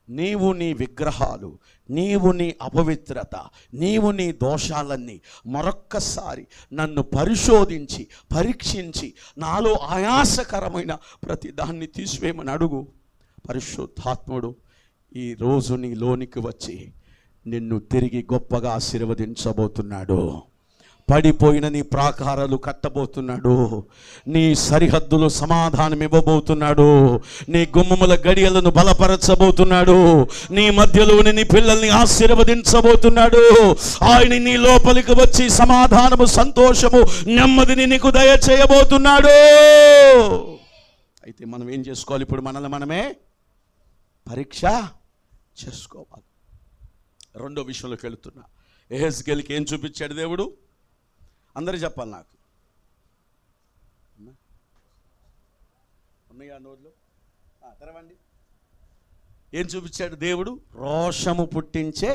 నీవు నీ విగ్రహాలు, నీవు నీ అపవిత్రత, నీవు నీ దోషాలన్నీ మరొక్కసారి నన్ను పరిశోధించి, పరీక్షించి, నాలో ఆయాసకరమైన ప్రతి దాన్ని తీసివేయమని అడుగు. పరిశుద్ధాత్ముడు ఈరోజు నీ లోనికి వచ్చి నిన్ను తిరిగి గొప్పగా ఆశీర్వదించబోతున్నాడు. పడిపోయిన నీ ప్రాకారాలు కట్టబోతున్నాడు. నీ సరిహద్దులు సమాధానం ఇవ్వబోతున్నాడు. నీ గుమ్మముల గడియలను బలపరచబోతున్నాడు. నీ మధ్యలోని నీ పిల్లల్ని ఆశీర్వదించబోతున్నాడు. ఆయన నీ లోపలికి వచ్చి సమాధానము, సంతోషము, నెమ్మదిని నీకు దయచేయబోతున్నాడు. అయితే మనం ఏం చేసుకోవాలి? ఇప్పుడు మనల్ని మనమే పరీక్ష చేసుకోవాలి. రెండో విషయంలోకి వెళుతున్నా. యెహెజ్కేలుకి ఏం చూపించాడు దేవుడు? అందరూ చెప్పాలి. నాకు ఉన్నాయా నోళ్ళు? తెరవండి. ఏం చూపించాడు దేవుడు? రోషము పుట్టించే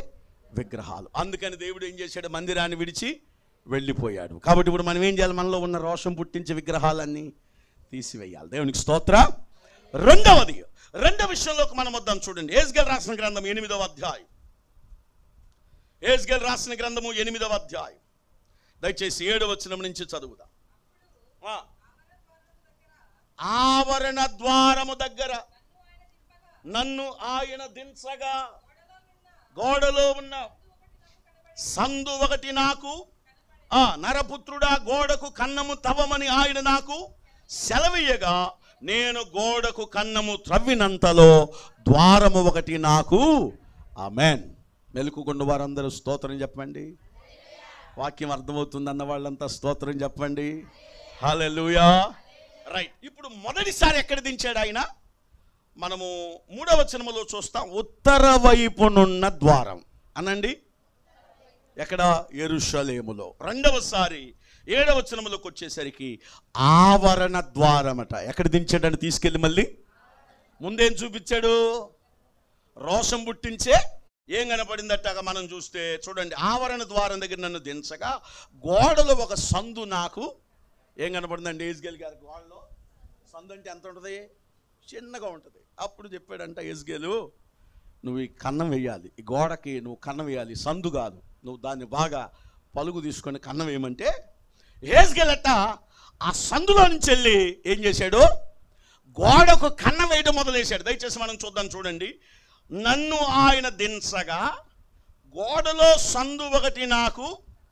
విగ్రహాలు. అందుకని దేవుడు ఏం చేశాడు? మందిరాన్ని విడిచి వెళ్ళిపోయాడు. కాబట్టి ఇప్పుడు మనం ఏం చేయాలి? మనలో ఉన్న రోషం పుట్టించే విగ్రహాలన్నీ తీసివేయాలి. దేవునికి స్తోత్ర. రెండవ విషయంలోకి మనం వద్దాం. చూడండి, యెహెజ్కేలు రాసిన గ్రంథం 8వ అధ్యాయం. యెహెజ్కేలు రాసిన గ్రంథము 8వ అధ్యాయం. దయచేసి 7వ వచనం నుంచి చదువుదాం. ఆవరణ ద్వారము దగ్గర నన్ను ఆయన దించగా, గోడలో ఉన్న సందు ఒకటి నాకు, నరపుత్రుడా గోడకు కన్నము తవ్వమని ఆయన నాకు సెలవీయగా, నేను గోడకు కన్నము త్రవ్వినంతలో ద్వారము ఒకటి నాకు. ఆమేన్. మెలుకుకొండ వారందరూ స్తోత్రం చెప్పండి. వాక్యం అర్థమవుతుంది అన్న వాళ్ళంతా స్తోత్రం చెప్పండి. హల్లెలూయా. రైట్. ఇప్పుడు మొదటిసారి ఎక్కడ దించాడు ఆయన? మనము 3వ వచనములో చూస్తాం, ఉత్తర వైపునున్న ద్వారం అనండి. ఎక్కడ? యెరూషలేములో. రెండవసారి 7వ వచనములోకి వచ్చేసరికి ఆవరణ ద్వారమట. ఎక్కడ దించాడని తీసుకెళ్ళి మళ్ళీ ముందేం చూపించాడు? రోషం పుట్టించే ఏం కనపడిందట మనం చూస్తే చూడండి. ఆవరణ ద్వారం దగ్గర నన్ను దించగా గోడలో ఒక సందు నాకు ఏం కనపడిందండి? యెజ్కేలు గారి గోడలో సందు అంటే ఎంత ఉంటుంది? చిన్నగా ఉంటుంది. అప్పుడు చెప్పాడంట యెజ్కేలు, నువ్వు ఈ కన్నం వేయాలి, ఈ గోడకి నువ్వు కన్నం వేయాలి, సందు కాదు, నువ్వు దాన్ని బాగా పలుగు తీసుకొని కన్నం వేయమంటే యెజ్కేలట ఆ సందులో నుంచి వెళ్ళి ఏం చేశాడు? గోడకు కన్నం వేయడం మొదలేశాడు. దయచేసి మనం చూద్దాం. చూడండి, నన్ను ఆయన దించగా గోడలో సందు ఒకటి నాకు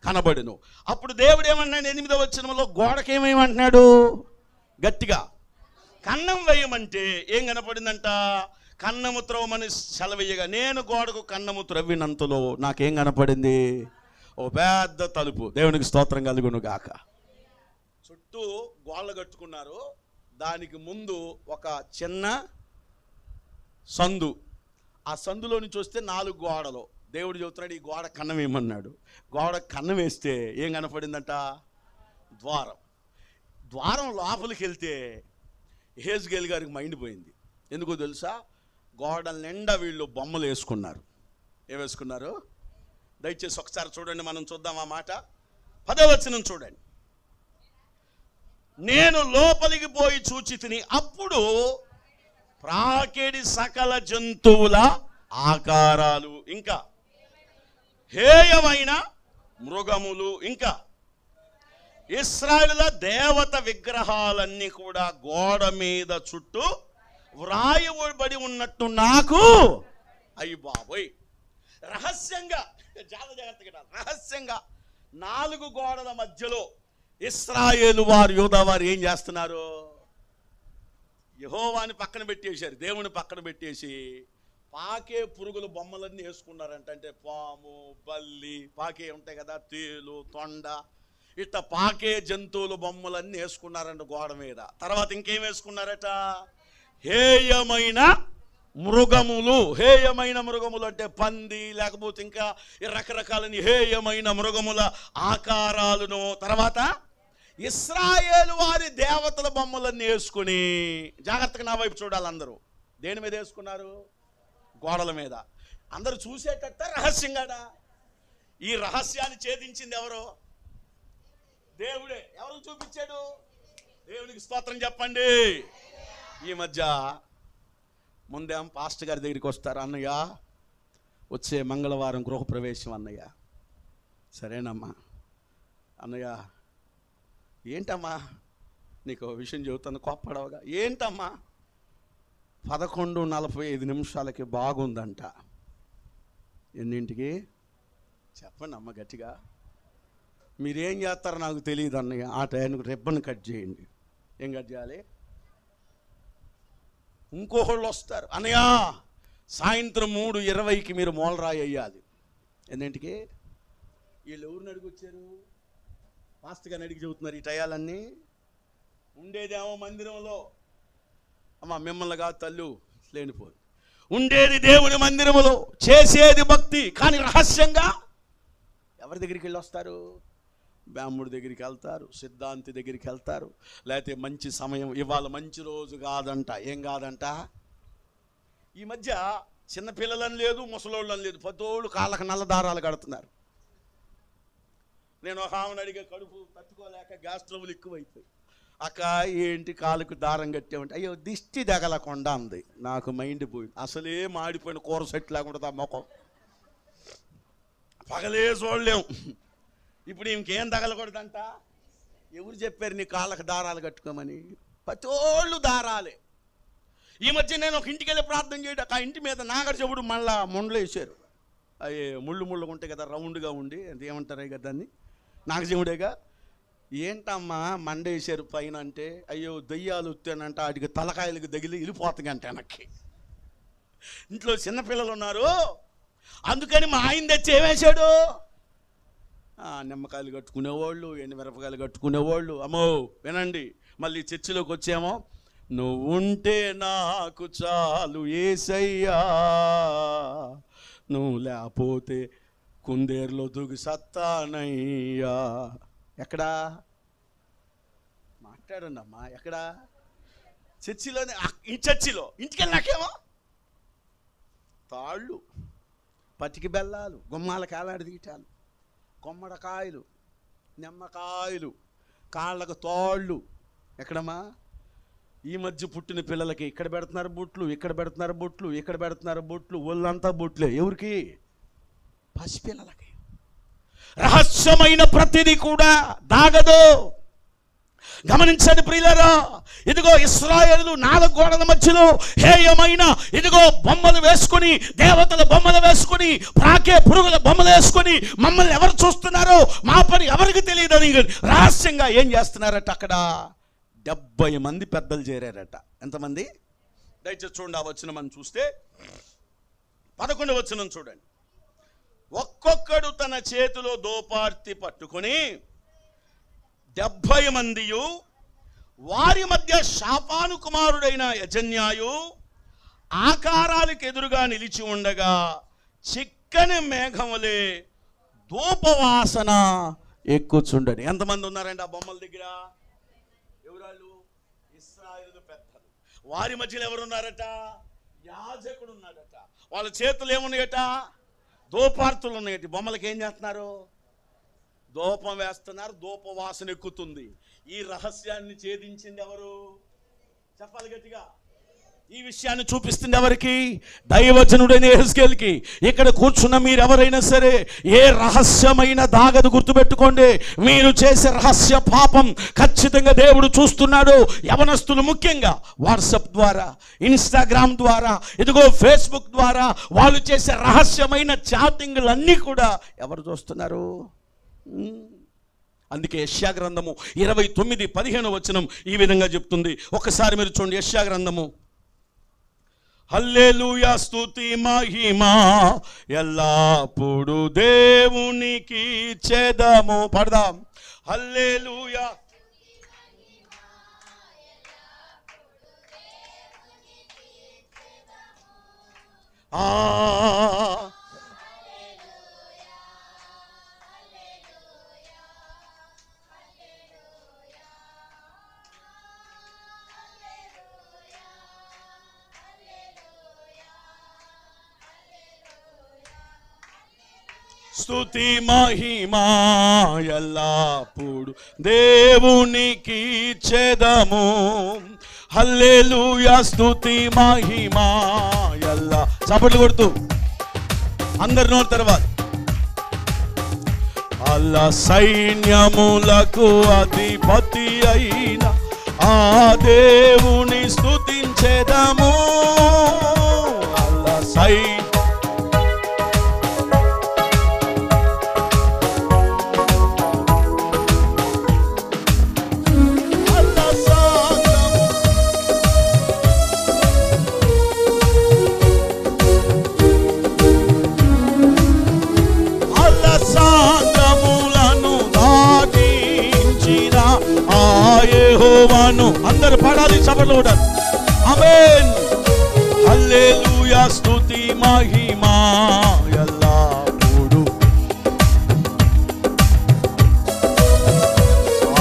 కనబడును. అప్పుడు దేవుడు ఏమన్నాడు? 8వ వచనంలో గోడకేమేమంటున్నాడు? గట్టిగా కన్నం వేయమంటే ఏం కనపడిందంట? కన్నము త్రవ్వమని సెలవేయగా నేను గోడకు కన్నము త్రవ్వినంతలో నాకేం కనపడింది? ఓ పెద్ద తలుపు. దేవునికి స్తోత్రం కలుగును గాక. చుట్టూ గోడలు కట్టుకున్నారు, దానికి ముందు ఒక చిన్న సందు. ఆ సందులో నుంచి వస్తే 4 గోడలు. దేవుడు చెబుతున్నాడు, ఈ గోడ కన్నం వేయమన్నాడు. గోడ కన్నం వేస్తే ఏం కనపడిందంట? ద్వారం. ద్వారం లోపలికి వెళ్తే యెజ్కేలు గారికి మైండ్ పోయింది. ఎందుకో తెలుసా? గోడ నిండా వీళ్ళు బొమ్మలు వేసుకున్నారు. ఏం వేసుకున్నారు? దయచేసి ఒకసారి చూడండి, మనం చూద్దాం ఆ మాట. 10వ వచనం చూడండి. నేను లోపలికి పోయి చూచి తిని అప్పుడు ప్రాకేడి సకల జంతువుల ఆకారాలు, ఇంకా హేయమైన మృగములు, ఇంకా ఇశ్రాయేలుల దేవత విగ్రహాలన్నీ కూడా గోడ మీద చుట్టూ వ్రాయబడి ఉన్నట్టు నాకు అయ్యి బాబోయ్. రహస్యంగా, జాగ్రత్తగా రహస్యంగా 4 గోడల మధ్యలో ఇశ్రాయేలు వారు, యూదా వారు ఏం చేస్తున్నారు? యెహోవాని పక్కన పెట్టేశారు, దేవుని పక్కన పెట్టేసి పాకే పురుగుల బొమ్మలన్నీ వేసుకున్నారంట. అంటే పాము, బల్లి, పాకే ఉంటాయి కదా, తేలు, తొండ, ఇట్లా పాకే జంతువుల బొమ్మలన్నీ వేసుకున్నారంట గోడ మీద. తర్వాత ఇంకేం వేసుకున్నారట? హేయమైన మృగములు. హేయమైన మృగములు అంటే పంది, లేకపోతే ఇంకా రకరకాలని హేయమైన మృగముల ఆకారాలను. తర్వాత ఇశ్రాయేలు వారి దేవతల బొమ్మలన్నీ వేసుకుని, జాగ్రత్తగా నా వైపు చూడాలి అందరూ, దేని మీద వేసుకున్నారు? గోడల మీద. అందరూ చూసేటట్ట రహస్యంగాడా? ఈ రహస్యాన్ని ఛేదించింది ఎవరు? దేవుడే. ఎవరు చూపించాడు? దేవునికి స్తోత్రం చెప్పండి. ఈ మధ్య ముందేం పాస్టర్ గారి దగ్గరికి వస్తారు, అన్నయ్య వచ్చే మంగళవారం గృహప్రవేశం అన్నయ్య. సరేనమ్మా. అన్నయ్య ఏంటమ్మా? నీకు విషయం చెబుతాను, కోప్పడవగా. ఏంటమ్మా? 11:45 బాగుందంట. ఎన్నింటికి చెప్పండి అమ్మ గట్టిగా. మీరేం చేస్తారో నాకు తెలియదు అన్నయ్య. ఆ టైంకి రిబ్బన్ కట్ చేయండి. ఏం కట్ చేయాలి? ఇంకోళ్ళు వస్తారు, అన్నయ్య సాయంత్రం 3:20కి మీరు మూలరాయి వేయాలి. ఎన్నింటికి? వీళ్ళు ఎవరిని అడిగి వచ్చారు? పాస్టర్ గారిని అడిగి చెబుతున్నారు ఈ టయాలన్నీ. ఉండేదేమో మందిరంలో, అమ్మ మిమ్మల్ని కాదు తల్లు లేనిపోదు, ఉండేది దేవుని మందిరములో, చేసేది భక్తి. కానీ రహస్యంగా ఎవరి దగ్గరికి వెళ్ళి వస్తారు? బ్రాహ్మణుడి దగ్గరికి వెళ్తారు, సిద్ధాంతి దగ్గరికి వెళ్తారు, లేకపోతే మంచి సమయం, ఇవాళ మంచి రోజు కాదంట. ఏం కాదంట? ఈ మధ్య చిన్నపిల్లలని లేదు, ముసలోళ్ళని లేదు, పతోళ్ళు కాళ్ళకు నల్ల దారాలు కడుతున్నారు. నేను ఒక ఆమెను అడిగే, కడుపు తట్టుకోలేక గ్యాస్ ట్రబుల్ ఎక్కువైపోయి, అక్క ఏంటి కాలుకు దారం కట్టామంటే, అయ్యో దిష్టి తగలకుండా అంది. నాకు మైండ్ పోయింది. అసలే మాడిపోయిన కూర సెట్ లేకుండా మొఖం పగలే చూడలేము. ఇప్పుడు ఇంకేం తగలకూడదంట? ఎవరు చెప్పారు నీ కాళ్ళకు దారాలు కట్టుకోమని? పతోళ్ళు దారాలే. ఈ మధ్య నేను ఒక ఇంటికి వెళ్ళి ప్రార్థన చేయడం, ఆ ఇంటి మీద నాగర చెవుడు మళ్ళా ముండ్లు వేసారు. అవి ముళ్ళు ఉంటాయి కదా, రౌండ్గా ఉండి, అది ఏమంటారు కదా దాన్ని, నాగజముడేగా. ఏంటమ్మా మండేసారు పైన అంటే, అయ్యో దయ్యాలు వస్తానంట, వాటికి తలకాయలకు తగిలి వెళ్ళిపోతాయంట వెనక్కి. ఇంట్లో చిన్నపిల్లలు ఉన్నారు, అందుకని మా ఆయన తెచ్చి ఏమేశాడు? నిమ్మకాయలు కట్టుకునేవాళ్ళు, ఎండుమిరపకాయలు కట్టుకునేవాళ్ళు. అమ్మో వినండి, మళ్ళీ చర్చిలోకి వచ్చామో నువ్వుంటే నాకు చాలు యేసయ్యా, నువ్వు లేకపోతే కుందేరులో దిగి సత్తానయ్యా. ఎక్కడా మాట్లాడండి అమ్మా, ఎక్కడా? చర్చిలోనే. ఈ చర్చిలో ఇంటికెళ్ళి నాకేమో తాళ్ళు, పటికి బెల్లాలు, గుమ్మాల కాలాడి తీయటాలు, కొమ్మడకాయలు, నిమ్మకాయలు, కాళ్ళకు తాళ్ళు. ఎక్కడమ్మా? ఈ మధ్య పుట్టిన పిల్లలకి ఇక్కడ పెడుతున్నారు బొట్లు, ఇక్కడ పెడుతున్నారు బొట్లు, ఇక్కడ పెడుతున్నారు బొట్లు, ఒళ్ళంతా బొట్లే. ఎవరికి? పసిపిల్లలకి. రహస్యమైన ప్రతిదీ కూడా దాగదు. గమనించండి ప్రియులారా, ఇదిగో ఇశ్రాయేలు 4 గోడల మధ్యలో హేయమైన ఇదిగో బొమ్మలు వేసుకుని, దేవతల బొమ్మలు వేసుకుని, ప్రాకే పురుగుల బొమ్మలు వేసుకుని మమ్మల్ని ఎవరు చూస్తున్నారో మా పని ఎవరికి తెలియదని రహస్యంగా ఏం చేస్తున్నారట? అక్కడ 70 మంది పెద్దలు చేరారట. ఎంతమంది? దయచేసి చూడండి, ఆ వచనం మనం చూస్తే 11వ వచనం చూడండి. ఒక్కొక్కడు తన చేతిలో దోపార్తి పట్టుకొని 70 మందియు, వారి మధ్య షాపాను కుమారుడైన యజన్యాయు ఆకారాలకు ఎదురుగా నిలిచి ఉండగా చిక్కని మేఘములే ధూపవాసన ఎక్కుచుండని. ఎంతమంది ఉన్నారండి ఆ బొమ్మల దగ్గర? ఎవరాళ్ళు? ఇశ్రాయేలు పెద్దలు. వారి మధ్యలో ఎవరున్నారట? యాజకుడు ఉన్నాడట. వాళ్ళ చేతులు ఏమున్నాయట? ధూపార్తులు ఉన్నాయట. బొమ్మలకి ఏం చేస్తున్నారు? ధూపం వేస్తున్నారు. ధూప వాసన ఎక్కుతుంది. ఈ రహస్యాన్ని ఛేదించింది ఎవరు? చెప్పాలి గట్టిగా. ఈ విషయాన్ని చూపిస్తుంది ఎవరికి? దైవజనుడైన యెహెజ్కేలుకి. ఇక్కడ కూర్చున్న మీరు ఎవరైనా సరే ఏ రహస్యమైన దాగదు గుర్తుపెట్టుకోండి. మీరు చేసే రహస్య పాపం ఖచ్చితంగా దేవుడు చూస్తున్నాడు. యవనస్తులు ముఖ్యంగా వాట్సాప్ ద్వారా, ఇన్స్టాగ్రామ్ ద్వారా, ఇదిగో ఫేస్బుక్ ద్వారా వాళ్ళు చేసే రహస్యమైన చాటింగ్లన్నీ కూడా ఎవరు చూస్తున్నారు? అందుకే యెషయా గ్రంథము 29:15 వచనం ఈ విధంగా చెప్తుంది. ఒక్కసారి మీరు చూడండి. యెషయా గ్రంథము. హల్లెలూయా, స్తుతి మహిమా ఎల్లప్పుడు దేవునికి చేదము. పడదాం. హల్లెలూయా. స్తుతి మహిమా ఎల్లప్పుడు దేవునికి చేదము. హల్లెలూయా, స్తుతి మహిమా ఎల్లా. చప్పట్లు కొడుతూ అందరి నోరు తర్వాత. అల్లా సైన్యములకు అధిపతి అయిన ఆ దేవుని స్తుతించెదము. అల్లా యెహోవాను. అందరూ పాడాలి, చప్పట్లు కొట్టాలి. ఆమేన్. హల్లెలూయా, స్తుతి మహిమా ఎల్లప్పుడు.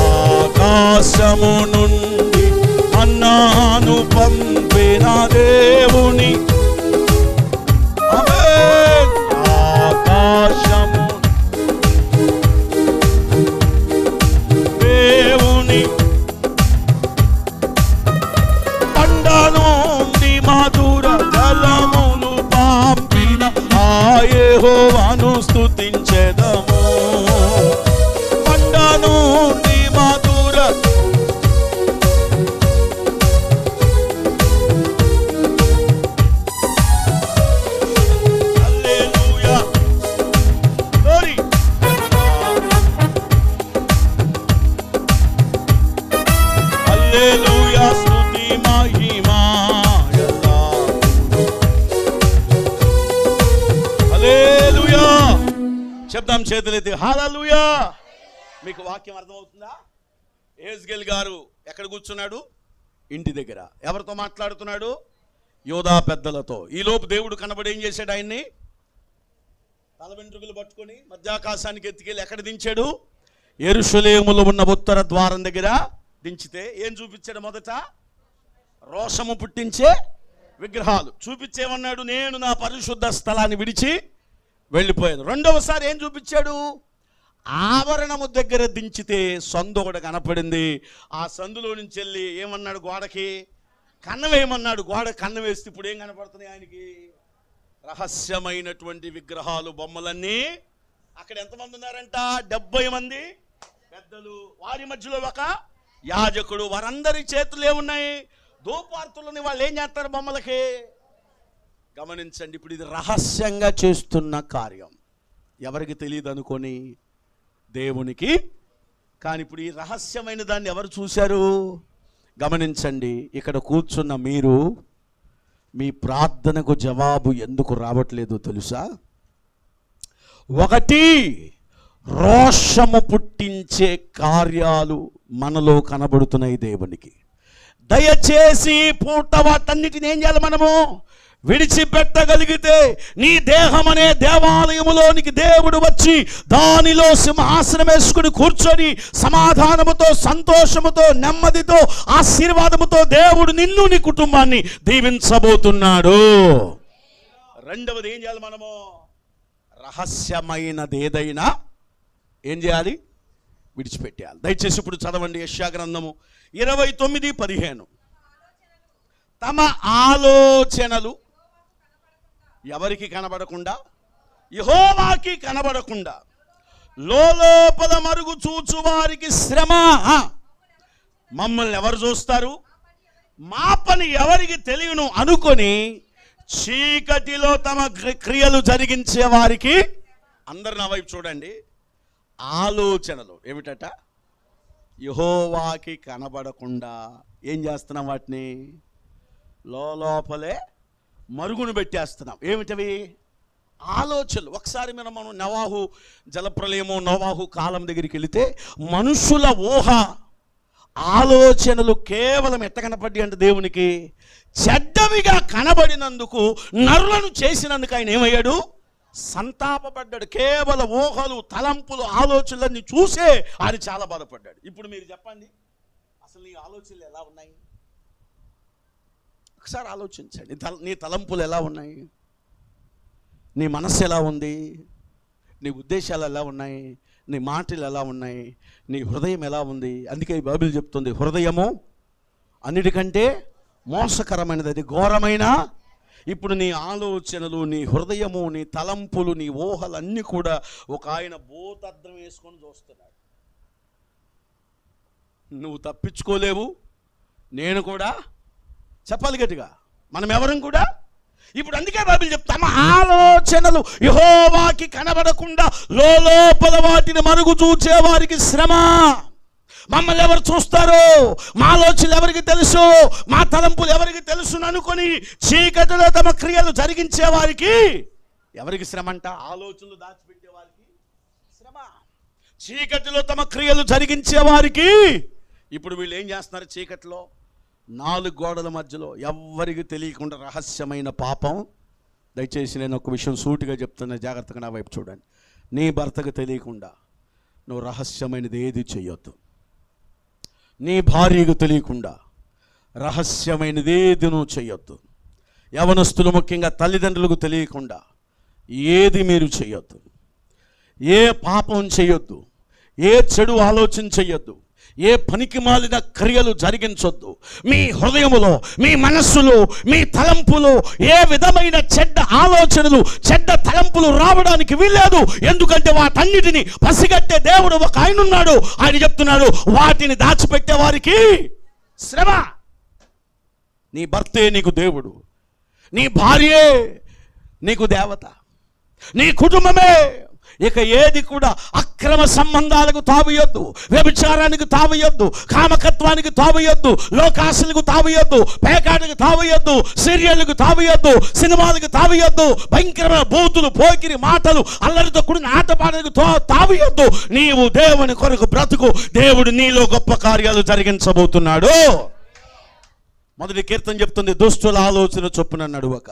ఆకాశము నుండి మన్నాను పంపిన దేవుని. ఆమేన్. ఆకాశము దేవుని. మధుర జలములు పంపిన ఆ యెహోవాను స్తుతించెదము. పండ నుండి మధుర హల్లెలూయా. గ్లోరీ. హల్లెలూయా, స్తుతి మహిమా. చెప్తాం చేతులైతే. హల్లెలూయా. మీకు వాక్యం అర్థమవుతుందా? యెహెజ్కేలు గారు ఎక్కడ కూర్చున్నాడు? ఇంటి దగ్గర. ఎవరితో మాట్లాడుతున్నాడు? యోధా పెద్దలతో. ఈలోపు దేవుడు కనబడి ఏం చేశాడు? ఆయన్ని తల వెంట్రుకలు పట్టుకొని మధ్యాకాశానికి ఎత్తుకెళ్ళి ఎక్కడ దించాడు? యెరూషలేములో ఉన్న ఉత్తర ద్వారం దగ్గర దించితే ఏం చూపించాడు? మొదట రోషము పుట్టించే విగ్రహాలు చూపించేమన్నాడు, నేను నా పరిశుద్ధ స్థలాన్ని విడిచి వెళ్ళిపోయాను. రెండవసారి ఏం చూపించాడు? ఆవరణము దగ్గర దించితే సందు ఒకటి కనపడింది. ఆ సందులో నుంచి వెళ్ళి ఏమన్నాడు? గోడకి కన్నం వేయమన్నాడు. గోడ కన్నం వేస్తే ఇప్పుడు ఏం కనపడుతున్నాయి ఆయనకి? రహస్యమైనటువంటి విగ్రహాలు, బొమ్మలన్నీ. అక్కడ ఎంతమంది ఉన్నారంట? 70 మంది పెద్దలు, వారి మధ్యలో ఒక యాజకుడు. వారందరి చేతులు ఏమున్నాయి? ధూపార్తులని. వాళ్ళు ఏం చేస్తారు బొమ్మలకి? గమనించండి, ఇప్పుడు ఇది రహస్యంగా చేస్తున్న కార్యం, ఎవరికి తెలియదు అనుకొని దేవునికి. కానీ ఇప్పుడు ఈ రహస్యమైన దాన్ని ఎవరు చూశారు? గమనించండి, ఇక్కడ కూర్చున్న మీరు, మీ ప్రార్థనకు జవాబు ఎందుకు రావట్లేదు తెలుసా? ఒకటి, రోషము పుట్టించే కార్యాలు మనలో కనబడుతున్నాయి దేవునికి. దయచేసి పూట వాటన్నిటిని ఏం చేయాలి? మనము విడిచిపెట్టగలిగితే నీ దేహం అనే దేవాలయములోనికి దేవుడు వచ్చి దానిలో సింహాసనం వేసుకుని కూర్చొని సమాధానముతో, సంతోషముతో, నెమ్మదితో, ఆశీర్వాదముతో దేవుడు నిన్ను, నీ కుటుంబాన్ని దీవించబోతున్నాడు. రెండవది ఏం చేయాలి? మనము రహస్యమైనది ఏదైనా ఏం చేయాలి? విడిచిపెట్టేయాలి. దయచేసి ఇప్పుడు చదవండి యెషయా గ్రంథము 29:15. తమ ఆలోచనలు ఎవరికి కనబడకుండా? యెహోవాకి కనబడకుండా లోపల మరుగు చూచు వారికి శ్రమ. మమ్మల్ని ఎవరు చూస్తారు? మా పని ఎవరికి తెలియను అనుకొని చీకటిలో తమ క్రియలు జరిగించే వారికి. అందరు నా వైపు చూడండి. ఆలోచనలు ఏమిటట? యెహోవాకి కనబడకుండా ఏం చేస్తున్నాం? వాటిని లోపలే మరుగును పెట్టేస్తున్నాం. ఏమిటవి? ఆలోచనలు. ఒకసారి మనం నోవాహు జలప్రలయము, నోవాహు కాలం దగ్గరికి వెళితే మనుషుల ఊహ, ఆలోచనలు కేవలం ఎట్ట కనపడ్డాయి అంటే దేవునికి చెడ్డవిగా కనబడినందుకు, నరులను చేసినందుకు ఆయన ఏమయ్యాడు? సంతాపపడ్డాడు. కేవలం ఊహలు, తలంపులు, ఆలోచనలన్నీ చూసే ఆయన చాలా బాధపడ్డాడు. ఇప్పుడు మీరు చెప్పండి, అసలు నీ ఆలోచనలు ఎలా ఉన్నాయి? ఒకసారి ఆలోచించండి. నీ తలంపులు ఎలా ఉన్నాయి? నీ మనస్సు ఎలా ఉంది? నీ ఉద్దేశాలు ఎలా ఉన్నాయి? నీ మాటలు ఎలా ఉన్నాయి? నీ హృదయం ఎలా ఉంది? అందుకే ఈ బైబిల్ చెప్తుంది, హృదయము అన్నిటికంటే మోసకరమైనది, అది ఘోరమైన. ఇప్పుడు నీ ఆలోచనలు, నీ హృదయము, నీ తలంపులు, నీ ఊహలన్నీ కూడా ఒక ఆయన భూతద్దం వేసుకొని చూస్తున్నాడు. నువ్వు తప్పించుకోలేవు, నేను కూడా. చెప్పాలి గట్టిగా, మనం ఎవరం కూడా. ఇప్పుడు అందుకే బైబిల్ చెప్తా, తమ ఆలోచనలు యెహోవాకి కనబడకుండా లోపల వాటిని మరుగు చూచే వారికి శ్రమ. మమ్మల్ని ఎవరు చూస్తారు? మా ఆలోచనలు ఎవరికి తెలుసు? మా తలంపులు ఎవరికి తెలుసు అనుకొని చీకటిలో తమ క్రియలు జరిగించే వారికి ఎవరికి శ్రమ అంట? ఆలోచనలు దాచిపెట్టే వారికి శ్రమ. చీకటిలో తమ క్రియలు జరిగించే వారికి. ఇప్పుడు వీళ్ళు ఏం చేస్తున్నారు? చీకటిలో 4 గోడల మధ్యలో ఎవ్వరికి తెలియకుండా రహస్యమైన పాపం. దయచేసి నేను ఒక విషయం సూటిగా చెప్తున్నా, జాగ్రత్తగా నా వైపు చూడండి. నీ భర్తకు తెలియకుండా నువ్వు రహస్యమైనది ఏది చేయొద్దు. నీ భార్యకు తెలియకుండా రహస్యమైనది ఏది నువ్వు చేయొద్దు. యవనస్తులు ముఖ్యంగా తల్లిదండ్రులకు తెలియకుండా ఏది మీరు చేయొద్దు. ఏ పాపం చేయొద్దు, ఏ చెడు ఆలోచన చేయొద్దు, ఏ పనికి మాలిన క్రియలు జరిగించొద్దు. మీ హృదయములో, మీ మనస్సులో, మీ తలంపులో ఏ విధమైన చెడ్డ ఆలోచనలు, చెడ్డ తలంపులు రావడానికి వీల్లేదు. ఎందుకంటే వాటన్నిటిని పసిగట్టే దేవుడు ఒక ఆయన ఉన్నాడు. ఆయన చెప్తున్నాడు, వాటిని దాచిపెట్టే వారికి శ్రమ. నీ భర్తే నీకు దేవుడు, నీ భార్యే నీకు దేవత, నీ కుటుంబమే. ఇక ఏది కూడా అక్రమ సంబంధాలకు తావియొద్దు, వ్యభిచారానికి తావియొద్దు, కామకత్వానికి తావియొద్దు, లోకాశలకు తావియొద్దు, పేకాటకు తావియొద్దు, సీరియళ్ళకు తావియొద్దు, సినిమాలకు తావియొద్దు, భయంకరమైన బూతులు, పోకిరి మాటలు, అల్లరితో కూడిన ఆటపాటలకు తావియొద్దు. నీవు దేవుని కొరకు బ్రతుకు. దేవుడు నీలో గొప్ప కార్యాలు జరిగించబోతున్నాడు. మొదటి కీర్తన చెప్తుంది, దుష్టుల ఆలోచన చొప్పున నడువక,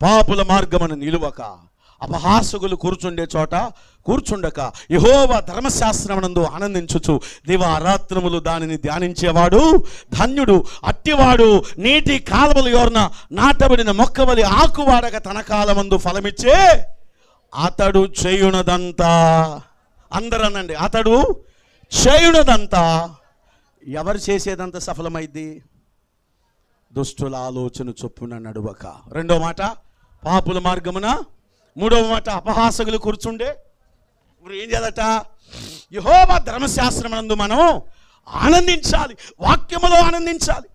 పాపుల మార్గమును నిలువక, అపహాసకులు కూర్చుండే చోట కూర్చుండక, యెహోవా ధర్మశాస్త్రమునందు ఆనందించుచు దివారాత్రములు దానిని ధ్యానించేవాడు ధన్యుడు. అట్టివాడు నీటి కాలువల యొర్న నాటబడిన మొక్కవలి ఆకువాడక తన కాలమందు ఫలమిచ్చే అతడు చేయునదంతా. అందరూ అనండి, అతడు చేయునదంతా. ఎవరు చేసేదంతా సఫలమైద్ది? దుష్టుల ఆలోచన చొప్పున నడువక. రెండో మాట పాపుల మార్గమున. మూడవ మాట అపహాసకులు కూర్చుండే. ఇప్పుడు ఏం చేయాలట? యెహోవా ధర్మశాస్త్రమునందు మనం ఆనందించాలి, వాక్యములో ఆనందించాలి,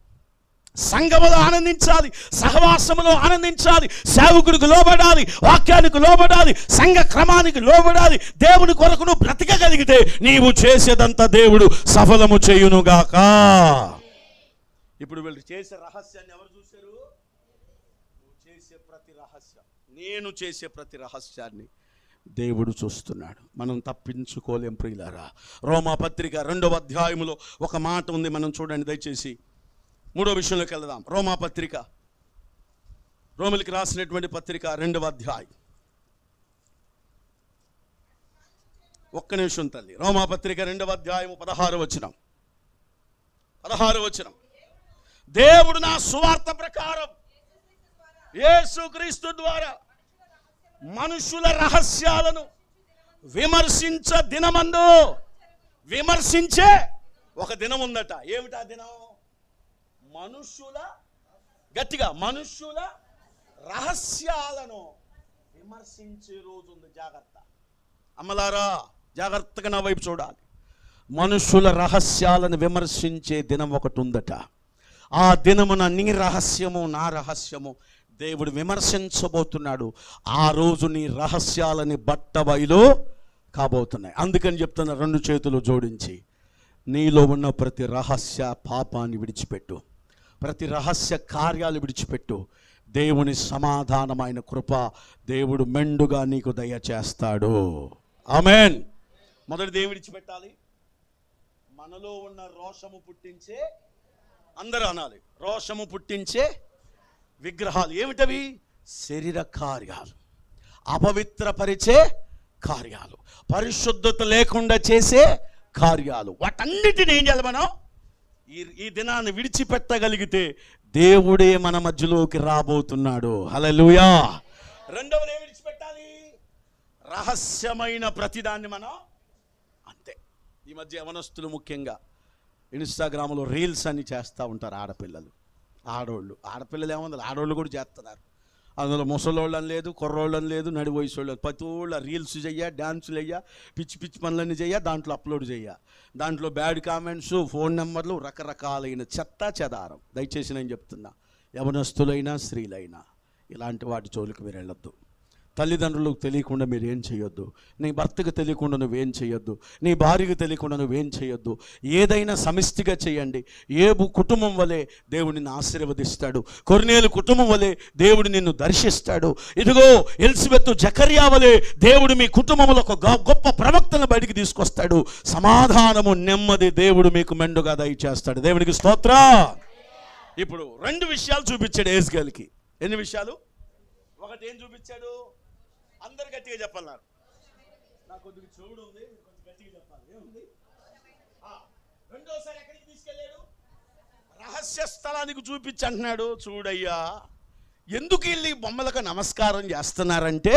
సంఘములో ఆనందించాలి, సహవాసములో ఆనందించాలి, సేవకుడికి లోబడాలి, వాక్యానికి లోబడాలి, సంఘ క్రమానికి లోబడాలి. దేవుని కొరకు నువ్వు బ్రతకగలిగితే నీవు చేసేదంతా దేవుడు సఫలము చేయునుగాక. ఇప్పుడు వీళ్ళు చేసే రహస్యాన్ని ఎవరు చూశారు? నువ్వు చేసే ప్రతి రహస్యం, నేను చేసే ప్రతి రహస్యాన్ని దేవుడు చూస్తున్నాడు. మనం తప్పించుకోలేం ప్రియులారా. రోమాపత్రిక 2వ అధ్యాయములో ఒక మాట ఉంది, మనం చూడండి దయచేసి. 3వ విషయంలోకి వెళ్దాం. రోమాపత్రిక, రోమిలికి రాసినటువంటి పత్రిక 2వ అధ్యాయం. ఒక్క నిమిషం తల్లి. రోమాపత్రిక 2వ అధ్యాయం 16వ వచనం. దేవుడు నా సువార్త ప్రకారం యేసుక్రీస్తు ద్వారా మనుషుల రహస్యాలను విమర్శించ దినమందు, విమర్శించే ఒక దినం ఉందట. ఏమిటా దినం? గట్టిగా మనుషుల రహస్యాలను విమర్శించే రోజు ఉంది. జాగ్రత్త అమ్మలారా, జాగ్రత్తగా నా వైపు చూడాలి. మనుషుల రహస్యాలను విమర్శించే దినం ఒకటి ఉందట. ఆ దినమున నీ రహస్యము నా రహస్యము దేవుడు విమర్శించబోతున్నాడు. ఆ రోజు నీ రహస్యాలని బట్టబయలు కాబోతున్నాయి. అందుకని చెప్తున్న, 2 చేతులు జోడించి నీలో ఉన్న ప్రతి రహస్య పాపాన్ని విడిచిపెట్టు, ప్రతి రహస్య కార్యాలు విడిచిపెట్టు. దేవుని సమాధానమైన కృప దేవుడు మెండుగా నీకు దయచేస్తాడు. ఆమేన్. మొదటిది ఏం విడిచిపెట్టాలి? మనలో ఉన్న రోషము పుట్టించే, అందరూ అనాలి, రోషము పుట్టించే విగ్రహాలు. ఏమిటవి? శరీర కార్యాలు, అపవిత్రపరిచే కార్యాలు, పరిశుద్ధత లేకుండా చేసే కార్యాలు. వాటన్నిటిని ఏం చేయాలి మనం? ఈ దినాన్ని విడిచిపెట్టగలిగితే దేవుడే మన మధ్యలోకి రాబోతున్నాడు. హల్లెలూయా. రెండవది ఏం విడిచిపెట్టాలి? రహస్యమైన ప్రతిదాన్ని మనం. అంతే. ఈ మధ్య యవనస్తులు ముఖ్యంగా ఇన్స్టాగ్రామ్లో రీల్స్ అని చేస్తూ ఉంటారు. ఆడపిల్లలు, ఆడపిల్లలు ఏముంది, ఆడవాళ్ళు కూడా చేస్తున్నారు. అందులో ముసలోళ్ళని లేదు, కుర్రోళ్ళని లేదు, నడి వయసు ప్రతి ఊళ్ళో రీల్స్ చెయ్య, డ్యాన్సులు చెయ్య, పిచ్చి పిచ్చి పనులన్నీ చెయ్య, దాంట్లో అప్లోడ్ చెయ్య, దాంట్లో బ్యాడ్ కామెంట్స్, ఫోన్ నెంబర్లు, రకరకాలైన చెత్త చెదారం. దయచేసి నేను చెప్తున్నా, యవనస్తులైనా స్త్రీలైనా ఇలాంటి వాటి జోలికి మీరు వెళ్ళొద్దు. తల్లిదండ్రులకు తెలియకుండా మీరు ఏం చేయొద్దు, నీ భర్తకు తెలియకుండా నువ్వేం చేయొద్దు, నీ భార్యకు తెలియకుండా నువ్వేం చేయొద్దు. ఏదైనా సమిష్టిగా చేయండి. ఏబు కుటుంబం వలె దేవుడు నిన్ను ఆశీర్వదిస్తాడు. కొర్నేలు కుటుంబం వలె దేవుడు నిన్ను దర్శిస్తాడు. ఇదిగో ఎలిజబెత్, జకర్యా వలె దేవుడు మీ కుటుంబంలో ఒక గొప్ప ప్రవక్తను బయటికి తీసుకొస్తాడు. సమాధానము, నెమ్మది దేవుడు మీకు మెండుగా దయచేస్తాడు. దేవునికి స్తోత్రం. ఇప్పుడు 2 విషయాలు చూపించాడు యెహెజ్కేలుకి. ఎన్ని విషయాలు? ఒకటి ఏం చూపించాడు? అందరు గట్టిగా చెప్పాలన్నారు. నాకు కొద్దిగా చెవుడు ఉంది, కొంచెం గట్టిగా చెప్పాలి. ఏముంది? రెండోసారి ఎక్కడికి తీసుకెళ్ళాడు? రహస్య స్థలానికి చూపించి అంటున్నాడు, చూడయ్యా ఎందుకు వీళ్ళు ఈ బొమ్మలకు నమస్కారం చేస్తున్నారంటే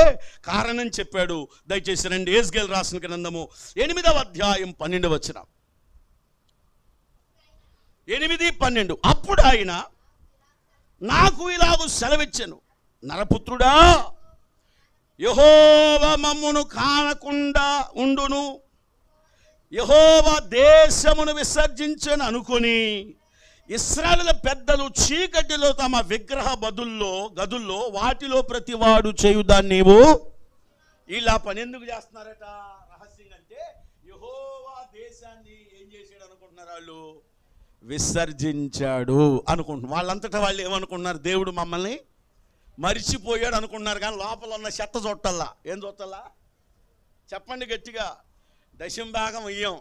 కారణం చెప్పాడు. దయచేసి రండి. యెహెజ్కేలు రాసిన గ్రంథము 8వ అధ్యాయం 12వ వచనం. 8:12. అప్పుడు ఆయన నాకు ఇలాగూ సెలవిచ్చెను, నరపుత్రుడా, యెహోవా మమ్మును కానకుండా ఉండును, యెహోవా దేశమును విసర్జించను అనుకొని ఇశ్రాయేలు పెద్దలు చీకటిలో తమ విగ్రహ గదుల్లో వాటిలో ప్రతివాడు చేయుదాన్ని నీవు ఇలా పని ఎందుకు చేస్తున్నారట? రహస్యం అంటే యెహోవా దేశాన్ని ఏం చేశాడు అనుకుంటున్నారు వాళ్ళు? విసర్జించాడు అనుకుంటున్నారు. వాళ్ళంతటా వాళ్ళు ఏమనుకుంటున్నారు? దేవుడు మమ్మల్ని మరిచిపోయాడు అనుకుంటున్నారు. కానీ లోపల ఉన్న చెత్త చూడాలా. ఏం చూడాలా? చెప్పండి గట్టిగా. 10వ భాగం ఇయ్యం,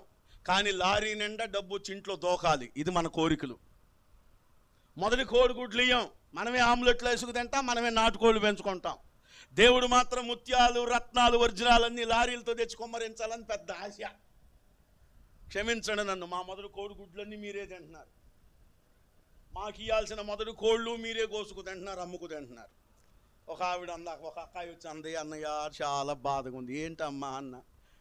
కానీ లారీ నిండా డబ్బు చింట్లో దోకాలి. ఇది మన కోరికలు. మొదటి కోడిగుడ్లు ఇయ్యం, మనమే ఆమ్లెట్లు వేసుకు తింటాం, మనమే నాటుకోళ్ళు పెంచుకుంటాం. దేవుడు మాత్రం ముత్యాలు, రత్నాలు, వజ్రాలన్నీ లారీలతో తెచ్చి కుమ్మరించాలని పెద్ద ఆశ. క్షమించండి నన్ను, మా మొదటి కోడిగుడ్లన్నీ మీరే తింటున్నారు. మాకు ఇవ్వాల్సిన మొదటి కోళ్ళు మీరే కోసుకు తింటున్నారు, అమ్ముకు తింటున్నారు. ఒక ఆవిడ అందాక ఒక అక్కాయి వచ్చి అంది, అన్నయ్య చాలా బాధగా ఉంది. ఏంటమ్మా అన్న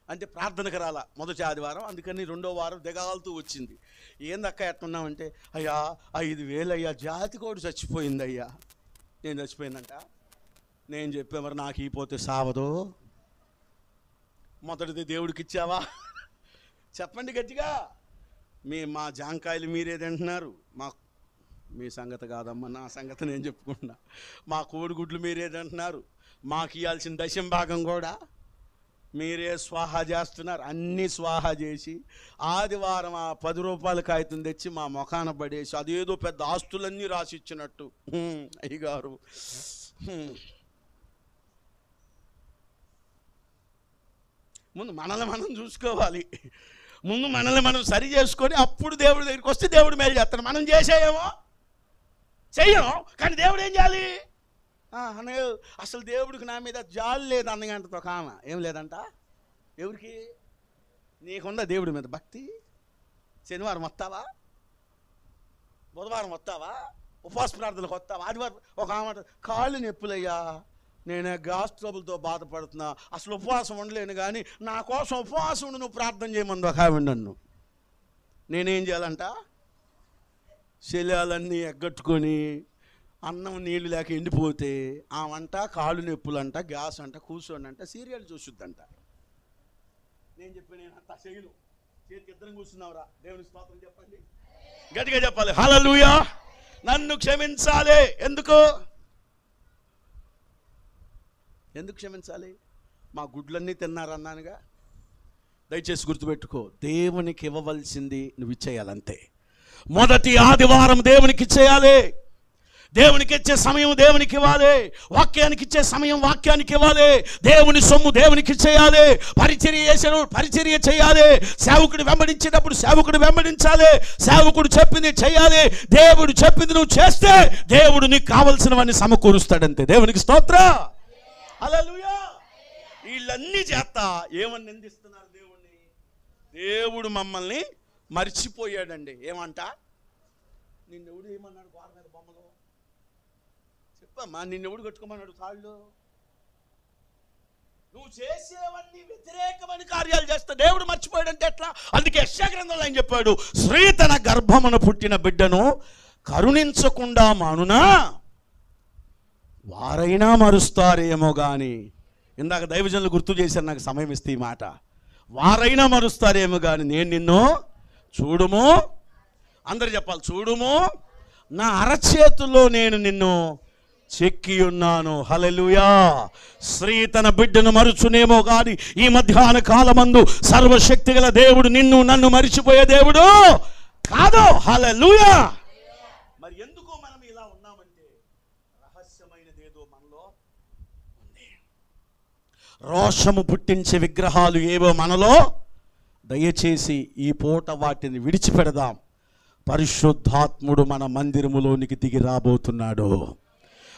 అంటే ప్రార్థనకు రాలా మొదటి ఆదివారం, అందుకని రెండో వారం దిగాలుతూ వచ్చింది. ఏందక్క ఎట్టున్నామంటే, అయ్యా 5,000 అయ్యా, జాతి కోడి చచ్చిపోయింది అయ్యా. నేను చచ్చిపోయిందంట. నేను చెప్పే మరి నాకు ఇపోతే సావదు, మొదటిది దేవుడికి ఇచ్చావా చెప్పండి గట్టిగా. మా జాంకాయలు మీరే తింటున్నారు, మీ సంగతి కాదమ్మా, నా సంగతి నేను చెప్పుకుంటున్నా. మా కోడిగుడ్లు మీరే తింటున్నారు, మాకు ఇవ్వాల్సిన దశం భాగం కూడా మీరే స్వాహా చేస్తున్నారు. అన్నీ స్వాహా చేసి ఆదివారం ఆ 10 రూపాయల కాగితం తెచ్చి మా మొఖాన పడేసి అదేదో పెద్ద ఆస్తులన్నీ రాసిచ్చినట్టు. అయ్యగారు ముందు మనల్ని మనం చూసుకోవాలి, ముందు మనల్ని మనం సరి చేసుకొని అప్పుడు దేవుడి దగ్గరికి వస్తే దేవుడు మేలు చేస్తాడు. మనం చేసేయేమో చెయ్యం, కానీ దేవుడు ఏం చేయాలి? అన్నయ్య అసలు దేవుడికి నా మీద జాలి లేదు అన్నగంటతో కామ ఏం లేదంట. ఎవరికి? నీకుందా దేవుడి మీద భక్తి? శనివారం వస్తావా, బుధవారం వస్తావా, ఉపవాస ప్రార్థనలకు వస్తావా, ఆదివారం ఒక ఆమె కాళ్ళు నొప్పులయ్యా, నేను గ్యాస్ ట్రబుల్తో బాధపడుతున్నా, అసలు ఉపవాసం ఉండలేను, కానీ నా కోసం ఉపవాసం ఉండి నువ్వు ప్రార్థన చేయమంది ఒక ఆవిడ నన్ను. నేనేం చేయాలంట? శల్యాలన్నీ ఎగ్గట్టుకొని అన్నం నీళ్ళు లేక ఎండిపోతే ఆ వంట కాళ్ళు నొప్పులంట, గ్యాస్ అంట, కూర్చోండి అంట, సీరియల్ చూసుద్దంట. నేను చెప్పి నేను అంత చేయను, చేతికి ఇద్దరం కూర్చున్నావురా, దేవుని స్తోత్రం చెప్పండి, గట్టిగా చెప్పాలి హల్లెలూయా. నన్ను క్షమించాలి. ఎందుకు క్షమించాలి? మా గుడ్లన్నీ తిన్నారన్నానుగా. దయచేసి గుర్తుపెట్టుకో, దేవునికి ఇవ్వవలసింది నువ్వు ఇచ్చేయాలంతే. మొదటి ఆదివారం దేవునికి ఇచ్చేయాలి. దేవునికి ఇచ్చే సమయం దేవునికి ఇవ్వాలి, వాక్యానికి ఇచ్చే సమయం వాక్యానికి ఇవ్వాలి, దేవుని సొమ్ము దేవునికి ఇచ్చేయాలి, పరిచర్య చేసేటప్పుడు పరిచర్య చేయాలి, సేవకుడు వెంబడించేటప్పుడు సేవకుడు వెంబడించాలి, సేవకుడు చెప్పింది చేయాలి. దేవుడు చెప్పింది నువ్వు చేస్తే దేవుడు నీకు కావలసినవన్నీ సమకూరుస్తాడంతే. దేవునికి స్తోత్రం హల్లెలూయా. వీళ్ళన్నీ చేస్తా ఏమని నిందిస్తున్నారు దేవుణ్ణి? దేవుడు మమ్మల్ని మర్చిపోయాడండి. ఏమంట? నిన్నెవడు ఏమన్నాడు? గోడ మీద బొమ్మలు చెప్పమ్మా, నిన్నెవడు కట్టుకోమన్నాడు కాళ్ళు? నువ్వు చేసేవన్నీ వ్యతిరేకమైన కార్యాలు చేస్తా దేవుడు మర్చిపోయాడంటే ఎట్లా? అందుకే యెషయా గ్రంథంలో ఆయన చెప్పాడు, స్త్రీ తన గర్భమున పుట్టిన బిడ్డను కరుణించకుండా మానునా వారైనా మరుస్తారేమో. కానీ ఇందాక దైవజనులు గుర్తు చేశారు, నాకు సమయం ఇస్తే ఈ మాట, వారైనా మరుస్తారేమో కానీ నేను నిన్ను చూడుము, అందరు చెప్పాలి, చూడుము, నా అరచేతుల్లో నేను నిన్ను చెక్కి ఉన్నాను. హల్లెలూయా. స్త్రీ తన బిడ్డను మరుచునేమో కానీ ఈ మధ్యాహ్న కాలమందు సర్వశక్తి గల దేవుడు నిన్ను నన్ను మరిచిపోయే దేవుడు కాదు. హల్లెలూయా. మరి ఎందుకు మనం ఇలా ఉన్నామంటే రహస్యమైనదేదో మనలో ఉంది. రోషము పుట్టించే విగ్రహాలు ఏవో మనలో. దయచేసి ఈ పూట వాటిని విడిచిపెడదాం. పరిశుద్ధాత్ముడు మన మందిరములోనికి దిగి రాబోతున్నాడు.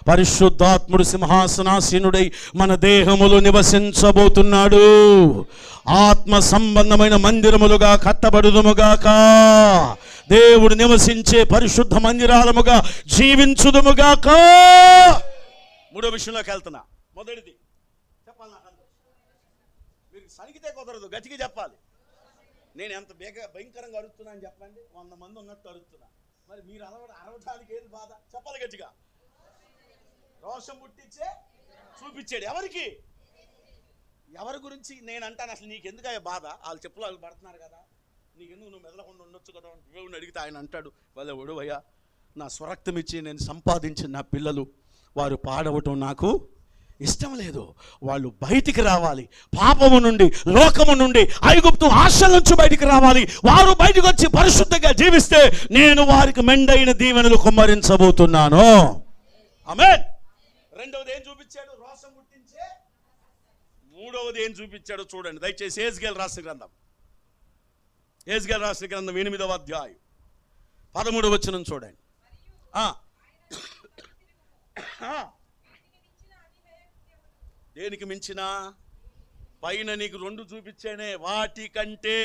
పరిశుద్ధాత్ముడు సింహాసనాసీనుడై మన దేహములో నివసించబోతున్నాడు. ఆత్మ సంబంధమైన మందిరములుగా కట్టబడుదుముగాక. దేవుడు నివసించే పరిశుద్ధ మందిరాలముగా జీవించుదుముగాక. మూడో విషయంలోకి వెళ్తున్నా. మొదటిది చెప్పాలి, మీరు సనిగితే కుదరదు, గట్టిగా చెప్పాలి. నేను ఎంత భయంకరంగా అరుస్తున్నాను చెప్పండి, 100 మంది ఉన్నట్టు అరుస్తున్నా. మరి మీరు అరవటానికి ఏది బాధ? చెప్పాలి గట్టిగా. రోషం పుట్టించే చూపించాడు. ఎవరికి? ఎవరి గురించి నేను అంటాను? అసలు నీకు ఎందుకయ్యా బాధ? వాళ్ళు చెప్పులు వాళ్ళు పడుతున్నారు కదా, నీకెందుకు నువ్వు మెదలకుండా ఉండొచ్చు కదా. దేవుడిని అడిగితే ఆయన అంటాడు, వాళ్ళ ఒడవయ్యా, నా స్వరక్తం ఇచ్చి నేను సంపాదించిన నా పిల్లలు వారు పాడవటం నాకు ఇష్టం లేదు. వాళ్ళు బయటికి రావాలి, పాపము నుండి, లోకము నుండి, ఐగుప్తు ఆశల నుంచి బయటికి రావాలి. వారు బయటకు వచ్చి పరిశుద్ధంగా జీవిస్తే నేను వారికి మెండైన దీవెనలు కుమ్మరించబోతున్నాను. ఆమేన్. రెండవది ఏం చూపించాడు? రోషం పుట్టించే. మూడవది ఏం చూపించాడు చూడండి దయచేసి. యెహెజ్కేలు రాసిన గ్రంథం, యెహెజ్కేలు రాసిన గ్రంథం 8వ అధ్యాయం 13వ వచనం చూడండి. దేనికి మించిన పైన నీకు 2 చూపించానే, వాటికంటే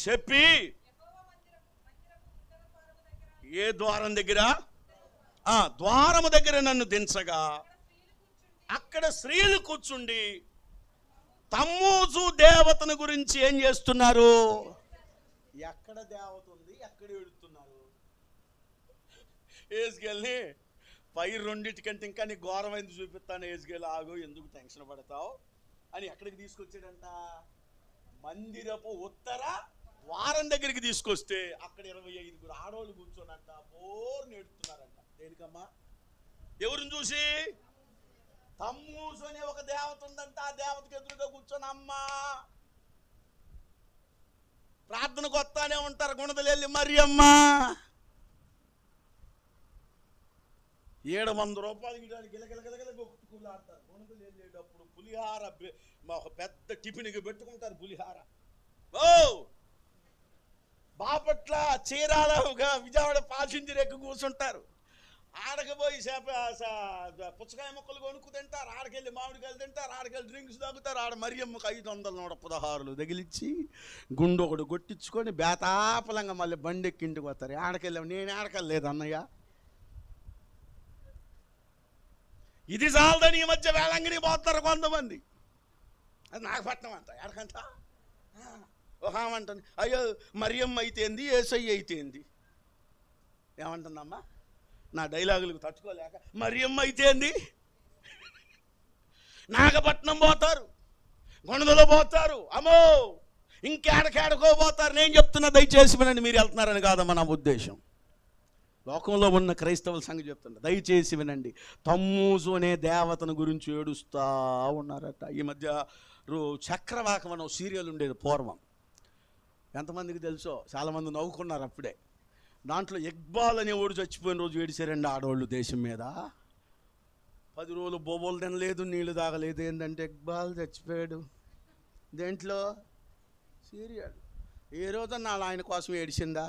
చెప్పి ఏ ద్వారం దగ్గర? ద్వారము దగ్గర నన్ను దించగా అక్కడ స్త్రీలు కూర్చుండి తమ్మూజు దేవతను గురించి ఏం చేస్తున్నారు? ఎక్కడ దేవత ఉంది, ఎక్కడ ఏడుతున్నారు? ఏజ్కేల్ని పై 2 ఇంకా నీ ఘోరమైంది చూపిస్తాను, ఏజ్కేల్ ఆగు, ఎందుకు టెన్షన్ పడతావు అని ఎక్కడికి తీసుకొచ్చాడంట? మందిరపు ఉత్తర ద్వారం దగ్గరికి తీసుకొస్తే అక్కడ 25 ఆడవాళ్ళు కూర్చోనంట బోర్ని ఏడుతున్నారంట. దేనికమ్మా? ఎవరిని చూసి? తమ్మూజు అనే ఒక దేవత ఉందంట, ఆ దేవతకి ఎదురుగా కూర్చొని అమ్మా ప్రార్థనకు వస్తానే ఉంటారు గుణదలెల్లి మరి అమ్మా 700 రూపాయలు గిలగిలగిలగిల కొట్టుకులాడతారు. గుణదలు వెళ్ళేటప్పుడు పులిహార ఒక పెద్ద టిఫిన్కి పెట్టుకుంటారు పులిహార. బాపట్ల చీరాల విజయవాడ ప్యాసింజర్ ఎక్కువ కూర్చుంటారు. ఆడకి పోయి పుచ్చకాయ ముక్కలు కొనుక్కు తింటారు, ఆడకెళ్ళి మామిడికాయలు తింటారు, ఆడకెళ్ళి డ్రింక్స్ తాగుతారు. ఆడ మరియమ్మకు 516 తగిలిచ్చి గుండు ఒకటి కొట్టించుకొని బేతాపలంగా మళ్ళీ బండి ఎక్కింటికి వస్తారు. ఆడకెళ్ళాము, నేను ఆడకెళ్ళలేదు అన్నయ్య. ఇది చాలదని ఈ మధ్య వేళంగిని పోతారు కొంతమంది. అది నాగపట్నం అంట, ఎడకంట ఓహామంటుంది. అయ్యో మరియమ్మ అయితేంది, ఏసయ్య అయితేంది. ఏమంటుందమ్మా? నా డైలాగులకు తట్టుకోలేక మరియమ్మ అయితేంది, నాగపట్నం పోతారు, గుణదలో పోతారు, అమ్మో ఇంకేడకేడకో పోతారు. నేను చెప్తున్నా దయచేసి వినండి, మీరు వెళ్తున్నారని కాదమ్మా నా ఉద్దేశం. లోకంలో ఉన్న క్రైస్తవుల సంగతి చెప్తున్నా, దయచేసి వినండి. తమ్మూజు అనే దేవతను గురించి ఏడుస్తూ ఉన్నారట. ఈ మధ్య చక్రవాకం అనే సీరియల్ ఉండేది పూర్వం, ఎంతమందికి తెలుసో, చాలామంది నవ్వుకున్నారు అప్పుడే. దాంట్లో ఇక్బాల్ అనే ఓడి చచ్చిపోయిన రోజు ఏడిసారండి ఆడవాళ్ళు దేశం మీద. 10 రోజులు బొబ్బలు తినలేదు, నీళ్లు తాగలేదు. ఏంటంటే ఇక్బాల్ చచ్చిపోయాడు. దేంట్లో? సీరియల్. ఏ రోజన్నా వాళ్ళ ఆయన కోసం ఏడిచిందా?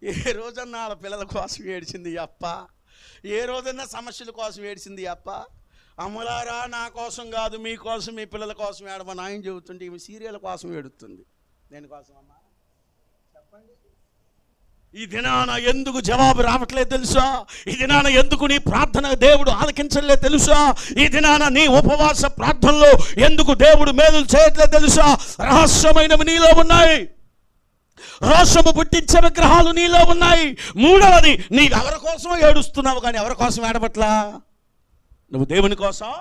ఏ రోజన్నా వాళ్ళ పిల్లల కోసం ఏడిచింది అప్ప? ఏ రోజన్నా సమస్యల కోసం ఏడిచింది అప్ప? అమ్మలారా నా కోసం కాదు, మీకోసం, మీ పిల్లల కోసం ఏడమని ఆయన చెబుతుంటే ఈమె సీరియల్ కోసం ఏడుతుంది. దేనికోసం అమ్మా చెప్పండి? ఈ దినాన ఎందుకు జవాబు రావట్లేదు తెలుసా? ఈ దినాన ఎందుకు నీ ప్రార్థన దేవుడు ఆలకించలేదు తెలుసా? ఈ దినాన నీ ఉపవాస ప్రార్థనలో ఎందుకు దేవుడు మేలులు చేయట్లేదు తెలుసా? రహస్యమైనవి నీలో ఉన్నాయి, రోషము పుట్టించే విగ్రహాలు నీలో ఉన్నాయి. 3వది, నీ ఎవరి కోసం ఏడుస్తున్నావు కానీ ఎవరి కోసం ఏడబట్లా? నువ్వు దేవుని కోసం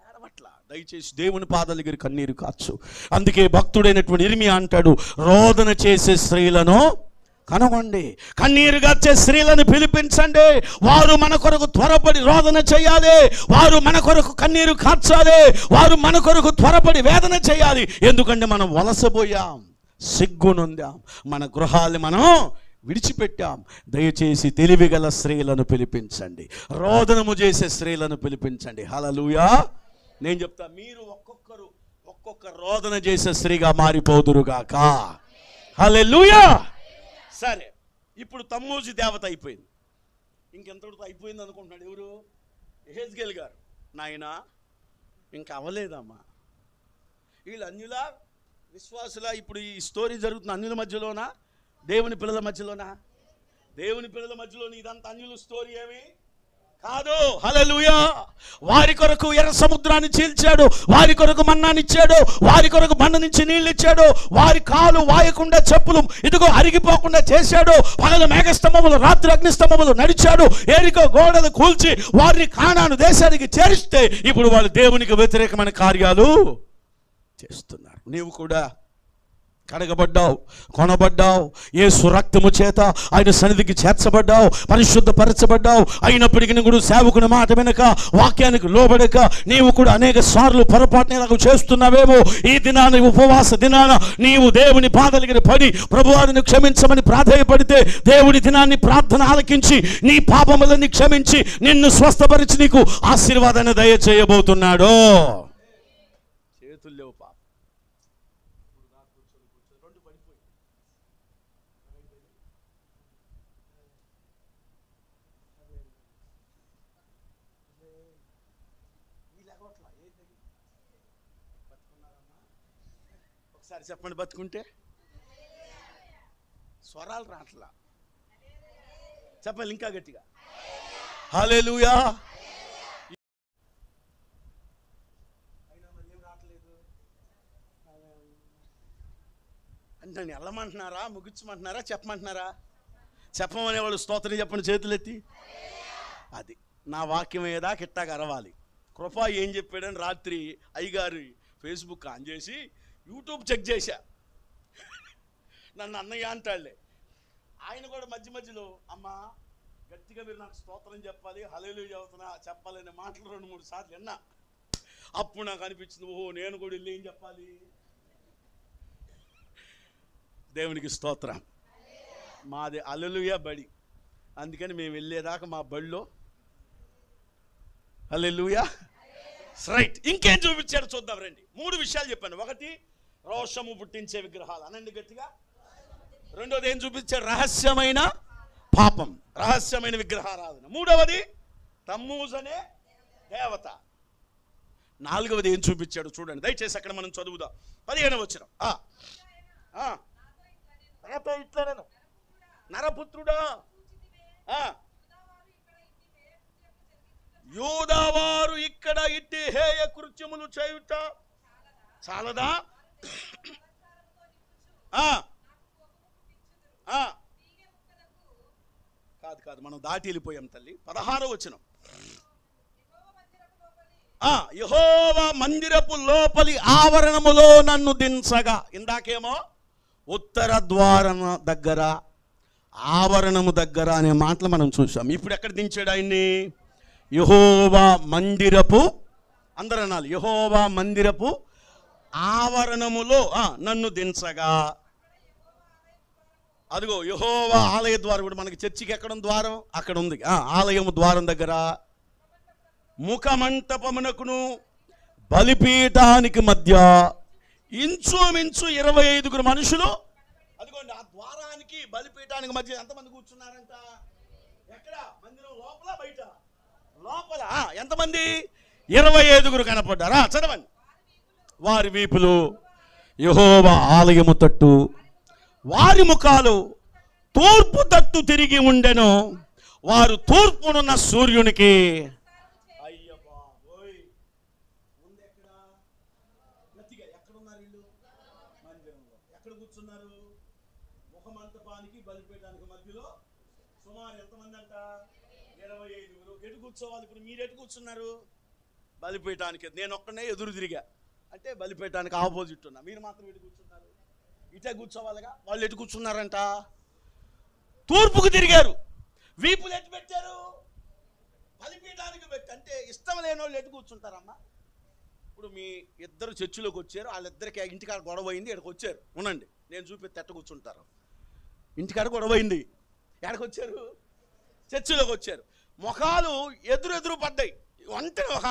ఏడబట్లా. దయచేసి దేవుని పాదాల దగ్గర కన్నీరు కాచు. అందుకే భక్తుడైనటువంటి ఇర్మియా అంటాడు, రోదన చేసే స్త్రీలను కనుగొండి, కన్నీరు గార్చే స్త్రీలను పిలిపించండి. వారు మన కొరకు త్వరపడి రోదన చేయాలి, వారు మన కొరకు కన్నీరు కార్చాలి, వారు మన కొరకు త్వరపడి వేదన చేయాలి. ఎందుకంటే మనం వలసపోయాం, సిగ్గునుందాం, మన గృహాన్ని మనం విడిచిపెట్టాం. దయచేసి తెలివిగల స్త్రీలను పిలిపించండి, రోదనము చేసే స్త్రీలను పిలిపించండి. హల్లెలూయా. నేను చెప్తా, మీరు ఒక్కొక్క రోదన చేసే స్త్రీగా మారిపోదురుగాక. హల్లెలూయా. సరే, ఇప్పుడు తమ్మూజు దేవత అయిపోయింది, ఇంకెంతటితో అయిపోయింది అనుకుంటున్నాడు ఎవరు? యెహెజ్కేలు గారు. నాయనా ఇంకా అవ్వలేదమ్మా. వీళ్ళు అన్యుల విశ్వాసుల? ఇప్పుడు ఈ స్టోరీ జరుగుతున్న అన్యుల మధ్యలోనా, దేవుని పిల్లల మధ్యలోనా? దేవుని పిల్లల మధ్యలోని ఇదంతా అన్యుల స్టోరీ ఏమి కాదు. హల్లెలూయా. వారి కొరకు ఎర్ర సముద్రాన్ని చీల్చాడు, వారి కొరకు మన్నాని ఇచ్చాడు, వారి కొరకు బండ నుంచి నీళ్ళు ఇచ్చాడు, వారి కాలు వాయకుండా చెప్పులు ఇదిగో అరిగిపోకుండా చేశాడు. పగలు మేఘస్తంభములు, రాత్రి అగ్నిస్తంభములు నడిచాడు. ఎరికో గోడలు కూల్చి వారిని కానాను దేశానికి చేరిస్తే ఇప్పుడు వాళ్ళు దేవునికి వ్యతిరేకమైన కార్యాలు చేస్తున్నారు. నీవు కూడా కడగబడ్డావు, కొనబడ్డావు, యేసు రక్తము చేత ఆయన సన్నిధికి చేర్చబడ్డావు, పరిశుద్ధపరచబడ్డావు. అయినప్పటికీ కూడా సేవకుని మాట వెనక, వాక్యానికి లోబడక నీవు కూడా అనేక సార్లు పొరపాటున ఇలాగ చేస్తున్నావేమో. ఈ దినాన, ఉపవాస దినాన నీవు దేవుని పాదాల దగ్గర పడి ప్రభువారిని క్షమించమని ప్రాధేయపడితే దేవుని దినాన్ని ప్రార్థన ఆలకించి నీ పాపములన్నీ క్షమించి నిన్ను స్వస్థపరిచి నీకు ఆశీర్వాదాన్ని దయచేయబోతున్నాడు. చేతుల్లో ఒకసారి చెప్పండి, బతుకుంటే. స్వరాలు రాట్లా, చెప్పాలి ఇంకా గట్టిగా. హల్లెలూయా. అంటే నన్ను వెళ్ళమంటున్నారా, ముగించమంటున్నారా, చెప్పమంటున్నారా? చెప్పమనే వాళ్ళు స్తోత్రం చెప్పండి, చేతులెత్తి. అది నా వాక్యం ఏదా కిట్టాగా అరవాలి. కృప ఏం చెప్పాడని రాత్రి అయ్యగారు ఫేస్బుక్ ఆన్ చేసి యూట్యూబ్ చెక్ చేశా. నన్ను అన్నయ్య అంటాడులే. ఆయన కూడా మధ్య మధ్యలో అమ్మా గట్టిగా మీరు నాకు స్తోత్రం చెప్పాలి, హల్లెలూయా చదువుతున్నా చెప్పాలనే మాటలు 2-3 సార్లు విన్నా. అప్పుడు నాకు అనిపించింది, ఓహో నేను కూడా వెళ్ళి ఏం చెప్పాలి. దేవునికి స్తోత్రం. మాది హల్లెలూయా బడి, అందుకని మేము వెళ్ళేదాకా మా బడిలో హల్లెలూయా. రైట్, ఇంకేం చూపించాడు చూద్దాం రండి. 3 విషయాలు చెప్పాను. 1 రోషము పుట్టించే విగ్రహాలు, అనండి గట్టిగా. 2వది ఏం చూపించాడు? రహస్యమైన పాపం, రహస్యమైన విగ్రహారాధన. 3వది తమ్మూజ్ అనే దేవత. 4వది ఏం చూపించాడు చూడండి దయచేసి, అక్కడ మనం చదువుదాం. 15వ వచనం. నాతో ఇట్లా నేను నరపుత్రుడా, యూదావారు ఇక్కడ ఇట్టి హేయ కృత్యములు చేయుట చాలదా? కాదు, మనం దాటి వెళ్ళిపోయాం తల్లి. 16వ వచనం. యెహోవా మందిరపు లోపలి ఆవరణములో నన్ను దించగా. ఇందాకేమో ఉత్తర ద్వారం దగ్గర, ఆవరణము దగ్గర అనే మాటలు మనం చూసాం. ఇప్పుడు ఎక్కడ దించాడు ఆయన్ని? యెహోవా మందిరపు, అందరూ అనాలి, యెహోవా మందిరపు ఆవరణములో నన్ను దించగా. అదిగో యెహోవా ఆలయ ద్వారం. కూడా మనకి చర్చికి ఎక్కడ ద్వారం? అక్కడ ఉంది. ఆలయము ద్వారం దగ్గర ముఖమంటపమునకును బలిపీఠానికి మధ్య ఇంచుమించు 25 మనుషులు. అదిగోండి, ఆ ద్వారానికి బలిపీఠానికి మధ్య ఎంతమంది కూర్చున్నారంట? ఎక్కడ? మందిరం లోపల, బయట? లోపల. ఎంతమంది? 25 కనపడ్డారా? చదవండి. వారి వీపులు యెహోవా ఆలయము తట్టు, వారి ముఖాలు తూర్పు తట్టు తిరిగి ఉండెను. వారు తూర్పునున్న సూర్యునికి. అయ్యబ్బా ఓయ్, ముందెక్కడ? గట్టిగా ఎక్కడున్నారు వీళ్ళు? మందిరంలో. ఎక్కడ కూర్చున్నారు? ముఖమంటపానికి బలిపీఠానికి మధ్యలో. సుమారు ఎంతమంది అంట? 25. ఎటు కూర్చోవాలి? ఇప్పుడు మీరు ఎటు కూర్చున్నారు? బలిపీఠానికి. నేను ఒక్కనే ఎదురు తిరిగా, అంటే బలిపీఠానికి ఆపోజిట్ ఉన్నా. మీరు మాత్రం ఎటు కూర్చున్నారు? ఇటే కూర్చోవాలిగా. వాళ్ళు ఎటు కూర్చున్నారంట? తూర్పుకు తిరిగారు. వీపులు ఎటు పెట్టారు? బలిపీఠానికి పెట్టి. అంటే ఇష్టం లేని వాళ్ళు ఎటు కూర్చుంటారమ్మా? ఇప్పుడు మీ ఇద్దరు చర్చిలోకి వచ్చారు, వాళ్ళిద్దరికి ఇంటికాడ గొడవ అయింది, ఇక్కడికి వచ్చారు. ఉనండి, నేను చూపిస్తే ఎట్ట కూర్చుంటారు. ఇంటికాడ గొడవ అయింది, ఎక్కడికి వచ్చారు? చర్చిలోకి వచ్చారు. ముఖాలు ఎదురెదురు పడ్డాయి. అంటే ఒక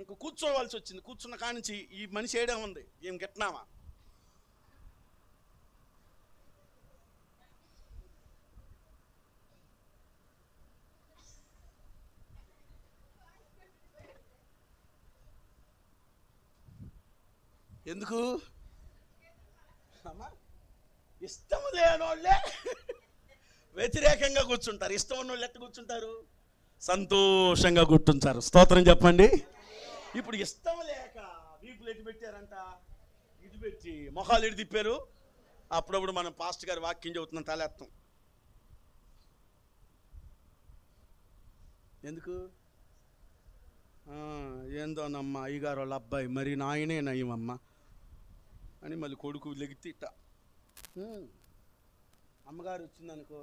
ఇంక కూర్చోవలసి వచ్చింది. కూర్చున్న కానించి ఈ మనిషి ఏడే ఉంది, ఏం గిట్నామా? ఎందుకు? ఇష్టం లేనోళ్ళే వ్యతిరేకంగా కూర్చుంటారు. ఇష్టం ఉన్న వాళ్ళు ఎట్ట కూర్చుంటారు? సంతోషంగా కూర్చుంటారు. స్తోత్రం చెప్పండి. ఇప్పుడు ఇష్టం లేక వీపులు ఎటు పెట్టారంట? ఇటు పెట్టి మొహాలు ఎటు తిప్పారు? అప్పుడప్పుడు మనం పాస్టర్ గారి వాక్యం చెబుతున్నాం, తలెత్తాం. ఎందుకు? ఏందోనమ్మా, అయ్యగారు వాళ్ళ అబ్బాయి మరి నాయనే నయమమ్మ అని మళ్ళీ కొడుకు లెగితే ఇట్ట. అమ్మగారు వచ్చిందనుకో,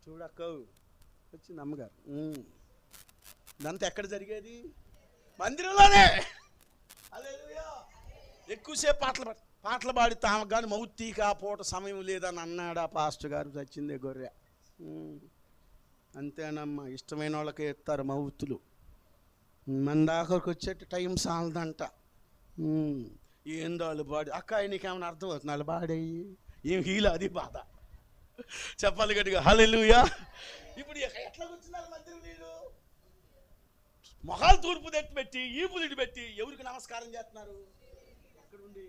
చూడక్క వచ్చింది అమ్మగారు. ఇదంతా ఎక్కడ జరిగేది? మందిరంలోనే. హల్లెలూయా. ఎక్కువసేపు పాటలు పాడి తాము కానీ మౌతీకి ఆ పూట సమయం లేదని అన్నాడా పాస్టర్ గారు? చచ్చిందే గొర్రె. అంతేనమ్మా, ఇష్టమైన వాళ్ళకే ఇస్తారు మౌతులు. మన దాకరికి వచ్చేట్టు టైం సాలదంట. ఏందో వాళ్ళు బాడీ. అక్క నీకేమైనా అర్థం అవుతుంది? వాళ్ళు బాడయ్యి ఏం హీల, అది బాధ. చెప్పాలి గట్టిగా హల్లెలూయా. ఇప్పుడు ఎట్లా కూర్చున్నారు మందిరం? వీళ్ళు మొహాలు తూర్పు తెట్టి పెట్టి ఈపుదిడి పెట్టి ఎవరికి నమస్కారం చేస్తున్నారు? ఎక్కడుండి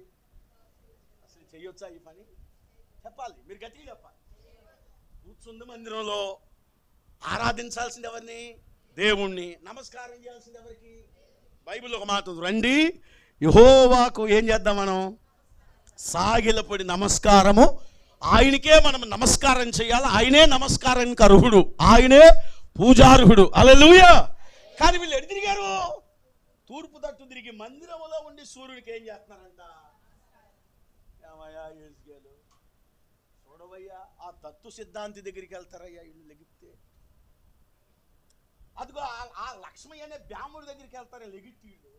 అసలు చెయ్యొచ్చా ఈ పని? చెప్పాలి, మీరు గట్టిగా చెప్పాలి. కూర్చుంది మందిరంలో, ఆరాధించాల్సింది ఎవరిని? దేవుణ్ణి. నమస్కారం చేయాల్సింది ఎవరికి? బైబిల్లో ఒక మాట ఉంది, రండి యెహోవాకు ఏం చేద్దాం మనం? సాగిలపడి నమస్కారము. ఆయనకే మనం నమస్కారం చేయాలి. ఆయనే నమస్కారానికి అర్హుడు, ఆయనే పూజార్హుడు. హల్లెలూయా. కానీ వీళ్ళు ఎటు తిరిగారు? తూర్పు తట్టు తిరిగి మందిరంలో ఉండి సూర్యుడికి ఏం చేస్తున్నారంట? ఏమయ్యా యేసుగారు, చూడవయ్యా, ఆ తత్వ సిద్ధాంతి దగ్గరికి వెళ్తారయ్యా వీళ్ళు లెగిస్తే. అదిగో ఆ లక్ష్మయ్య అనే బ్రాహ్మణుడి దగ్గరికి వెళ్తారా లెగిట్టి వీళ్ళు.